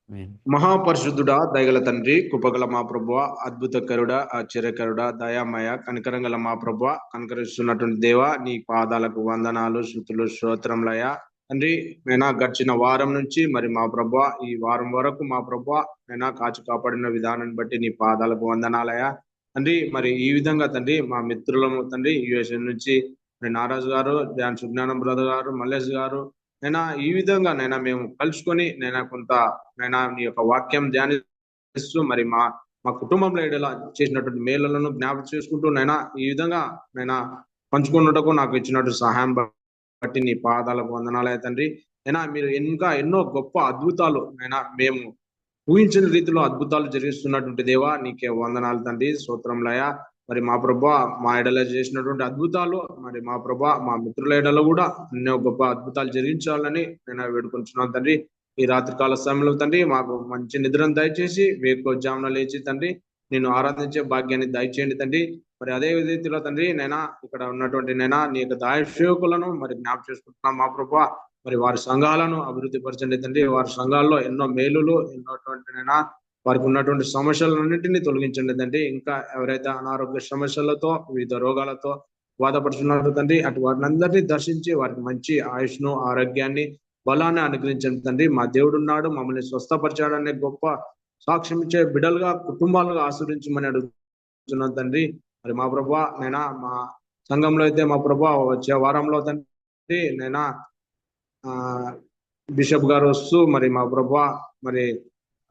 ఆమేన్. మహాపరిశుద్ధుడా దయగల తండ్రి కృపగల మా ప్రభువ అద్భుతకరుడా ఆశ్చర్యకరుడా దయామయ కనికరంగల మా ప్రభువ కనికరిస్తున్నటువంటి దేవ నీ పాదాలకు వందనాలు శృతులు స్తోత్రములయ తండ్రి నైనా గడిచిన వారం నుంచి మరి మా ప్రభువ ఈ వారం వరకు మా ప్రభువ నైనా కాచి కాపాడిన విధానాన్ని బట్టి నీ పాదాలకు వందనాలయ తండ్రి. మరి ఈ విధంగా తండ్రి మా మిత్రులము తండ్రి యుఎస్ఏ నుంచి మరి నారాజు గారు ధ్యాన్ సుజ్ఞానం బ్రదర్ గారు మల్లేష్ గారు నైనా ఈ విధంగా నైనా మేము కలుసుకొని నైనా కొంత నైనా నీ యొక్క వాక్యం ధ్యానిస్తూ మరి మా కుటుంబంలో ఇలా చేసినటువంటి మేలులను జ్ఞాపకం చేసుకుంటూ నైనా ఈ విధంగా నైనా పంచుకున్నటకు నాకు ఇచ్చినట్టు సహాయం బట్టి నీ పాదాలకు వందనాలయ తండ్రి. అయినా మీరు ఇంకా ఎన్నో గొప్ప అద్భుతాలు నైనా మేము ఊహించిన రీతిలో అద్భుతాలు జరిగిస్తున్నటువంటి దేవా నీకే వందనాలు తండ్రి స్తోత్రంలయ. మరి మా ప్రభా మా ఎడల చేసినటువంటి అద్భుతాలు మరి మా ప్రభా మా మిత్రుల ఎడలో కూడా ఎన్నో గొప్ప అద్భుతాలు జరిగించాలని నేను వేడుకుంటున్నాను తండ్రి. ఈ రాత్రికాల సమయంలో తండ్రి మాకు మంచి నిద్రను దయచేసి వేకోజామున లేచి తండ్రి నేను ఆరాధించే భాగ్యాన్ని దయచేయండి తండ్రి. మరి అదే రీతిలో తండ్రి నైనా ఇక్కడ ఉన్నటువంటి నైనా నీ యొక్క దాయసేవకులను మరి జ్ఞాపకం చేసుకుంటున్నాం మా ప్రభా. మరి వారి సంఘాలను అభివృద్ధి పరచండి తండ్రి. వారి సంఘాల్లో ఎన్నో మేలులు ఎన్నోటువంటినైనా వారికి ఉన్నటువంటి సమస్యలన్నింటినీ తొలగించండి తండ్రి. ఇంకా ఎవరైతే అనారోగ్య సమస్యలతో వివిధ రోగాలతో బాధపడుతున్నారు తండ్రి అటు వారిని అందరినీ దర్శించి వారికి మంచి ఆయుష్ను ఆరోగ్యాన్ని బలాన్ని అనుగ్రహించండి తండ్రి. మా దేవుడు ఉన్నాడు మమ్మల్ని స్వస్థపరిచాడనే గొప్ప సాక్ష్యం ఇచ్చే బిడ్డలుగా కుటుంబాలుగా ఆశ్రయించమని అడుగుతున్నాను తండ్రి. మరి మా ప్రభా నైనా మా సంఘంలో అయితే మా ప్రభా వచ్చే వారంలో తండ్రి నైనా బిషప్ గారు వస్తూ మరి మా ప్రభా మరి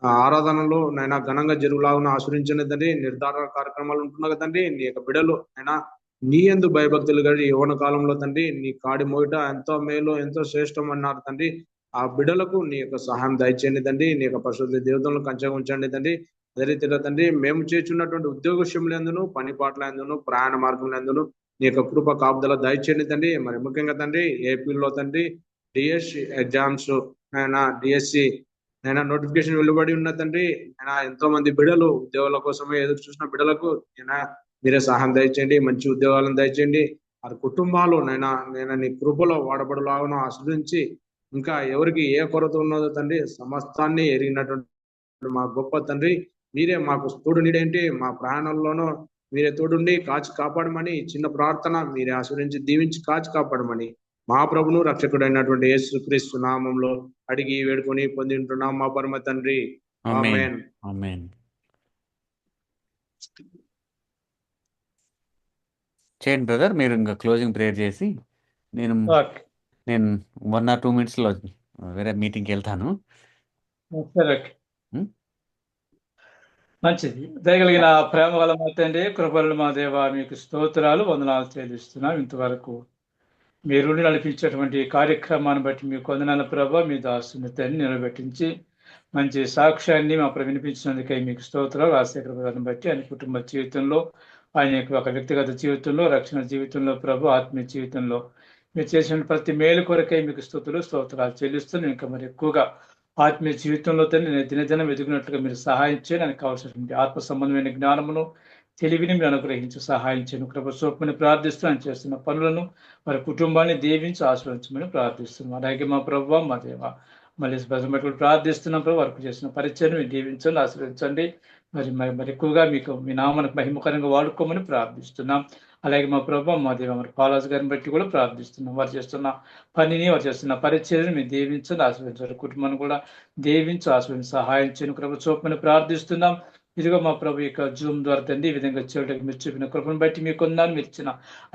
ఆరాధనలో నైనా ఘనంగా జరుగులాగా ఆశ్రయించండి తండ్రి. నిర్ధారణ కార్యక్రమాలు ఉంటున్నాయి కదండి నీ యొక్క బిడ్డలు అయినా నీ యందు భయభక్తులు గడి యవ్వన కాలంలో తండ్రి నీ కాడి మోయిట ఎంతో మేలు ఎంతో శ్రేష్టం అన్నారు తండ్రి. ఆ బిడ్డలకు నీ యొక్క సహాయం దయచేయండి తండ్రి. నీ యొక్క పరిశుద్ధ దేవతలను కంచెగా ఉంచండి తండ్రి. అదే రీతిలో తండ్రి మేము చేస్తున్నటువంటి ఉద్యోగ విషయంలో పని పాటలందును ప్రయాణ మార్గంలందును నీ యొక్క కృప కాపుదల దయచేయండి తండ్రి. మరి ముఖ్యంగా తండ్రి ఏపీలో తండ్రి డిఎస్సి ఎగ్జామ్స్ అయినా డిఎస్సి అయినా నోటిఫికేషన్ వెలువడి ఉన్న తండ్రి అయినా ఎంతో మంది బిడ్డలు ఉద్యోగాల కోసమే ఎదురు చూసిన బిడ్డలకు అయినా మీరే సహాయం దయచేయండి. మంచి ఉద్యోగాలను దయచేయండి. వారి కుటుంబాలు నైనా నీ కృపలో వాడబడులాగా ఆశ్రయించి ఇంకా ఎవరికి ఏ కొరత ఉన్నదో తండ్రి సమస్తాన్ని ఎరిగినటువంటి మా గొప్ప తండ్రి మీరే మాకు తోడు నీడేంటి మా ప్రయాణంలోనూ మీరే తోడుండి కాచి కాపాడమని చిన్న ప్రార్థన మీరే ఆశ్రయించి దీవించి కాచి కాపాడమని మా ప్రభును రక్షకుడైనటువంటి యేసుక్రీస్తు నామంలో అడిగి వేడుకొని పొంది ఉంటున్నాం మా పరమ తండ్రి. ఆమేన్. ఆమేన్. చేయండి బ్రదర్ మీరు ఇంకా క్లోజింగ్ ప్రేయర్ చేసి నేను 1 or 2 minutes లో వేరే మీటింగ్కి వెళ్తాను. మంచిది. దయగలిగిన ప్రేమ వల్ల మా తండ్రి కృపలు మా దేవ మీకు స్తోత్రాలు వందనాలు చెల్లిస్తున్నాం. ఇంతవరకు మీరు నడిపించేటువంటి కార్యక్రమాన్ని బట్టి మీకు వందనాల ప్రభ మీ దాసుని నిలబెట్టించి మంచి సాక్ష్యాన్ని మా వినిపించినందుకై మీకు స్తోత్రాలు. రాజశేఖర గారిని బట్టి ఆయన కుటుంబ జీవితంలో ఆయన యొక్క ఒక వ్యక్తిగత జీవితంలో రక్షణ జీవితంలో ప్రభు ఆత్మీయ జీవితంలో మీరు చేసిన ప్రతి మేలు కొరకై మీకు స్తోత్రాలు చెల్లిస్తూ నేను ఇంకా మరి ఎక్కువగా ఆత్మీయ జీవితంలో నేను దినదినం ఎదిగినట్లుగా మీరు సహాయం చేయండి. నాకు కావాల్సినటువంటి ఆత్మ సంబంధమైన జ్ఞానమును తెలివిని మీరు అనుగ్రహించి సహాయం చేయను కృప చూపమని ప్రార్థిస్తూ ఆయన చేస్తున్న పనులను వారి కుటుంబాన్ని దీవించి ఆశ్రయించమని ప్రార్థిస్తున్నాం. అలాగే మా ప్రభువ మా దేవ మళ్ళీ బట్టి ప్రార్థిస్తున్నాం ప్రభు, వారికి చేసిన పరిచయం మీరు దీవించండి, ఆశ్రయించండి. మరి ఎక్కువగా మీకు మీ నామానికి మహిమకరంగా వాడుకోమని ప్రార్థిస్తున్నాం. అలాగే మా ప్రభు మా దేవ మరి పాలాజ్ గారిని బట్టి కూడా ప్రార్థిస్తున్నాం. వారు చేస్తున్న పనిని, వారు చేస్తున్న పరిచయని మీరు దీవించండి, ఆశ్రయించారు. కుటుంబాన్ని కూడా దీవించి ఆశ్రయించి సహాయం చేయను కృప చూపమని ప్రార్థిస్తున్నాం. ఇదిగో మా ప్రభు యొక్క జూమ్ ద్వారా తండ్రి ఈ విధంగా చేయడానికి మీరు చూపిన కృపను బట్టి మీకు వందనాలు, మీరు ఇచ్చిన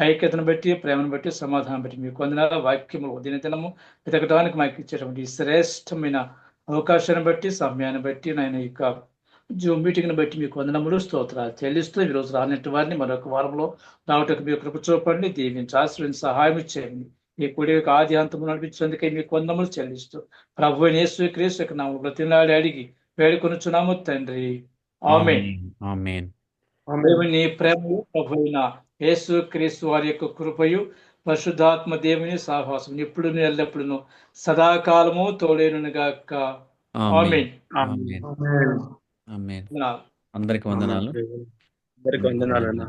ఐక్యతను బట్టి, ప్రేమను బట్టి, సమాధానం బట్టి మీకు వందనాలు. వాక్యము దినదినము వెతకడానికి మాకు ఇచ్చేటువంటి శ్రేష్టమైన అవకాశాన్ని బట్టి, సమయాన్ని బట్టి, నేను యొక్క జూమ్ మీటింగ్ని బట్టి మీకు వందనములు స్తోత్రాలు చెల్లిస్తూ ఈరోజు రానట్టు వారిని మరొక వారంలో రావటకు మీరు కృప చూపండి, దీవించి ఆశ్రయించి సహాయం చేయండి. ఈ కూడి యొక్క ఆది అంతము నడిపించేందుకే మీకు వందనములు చెల్లిస్తూ ప్రభు యేసు క్రీస్తు యొక్క నామములో బ్రతిమలాడి అడిగి వేడుకొనుచున్నాము తండ్రి, ఆమేన్. ఆమేన్. దేవుని ప్రేమయు ప్రభువైన యేసు క్రీస్తు వారి యొక్క కృపయు పరిశుద్ధాత్మ దేవుని సహవాసం ఎప్పుడు ఎల్లప్పుడూ సదాకాలము తోడేనుగాక. ఆమేన్. ఆమేన్. ఆమేన్. అందరికి వందనాలు. అందరికి వందనాలు అన్న.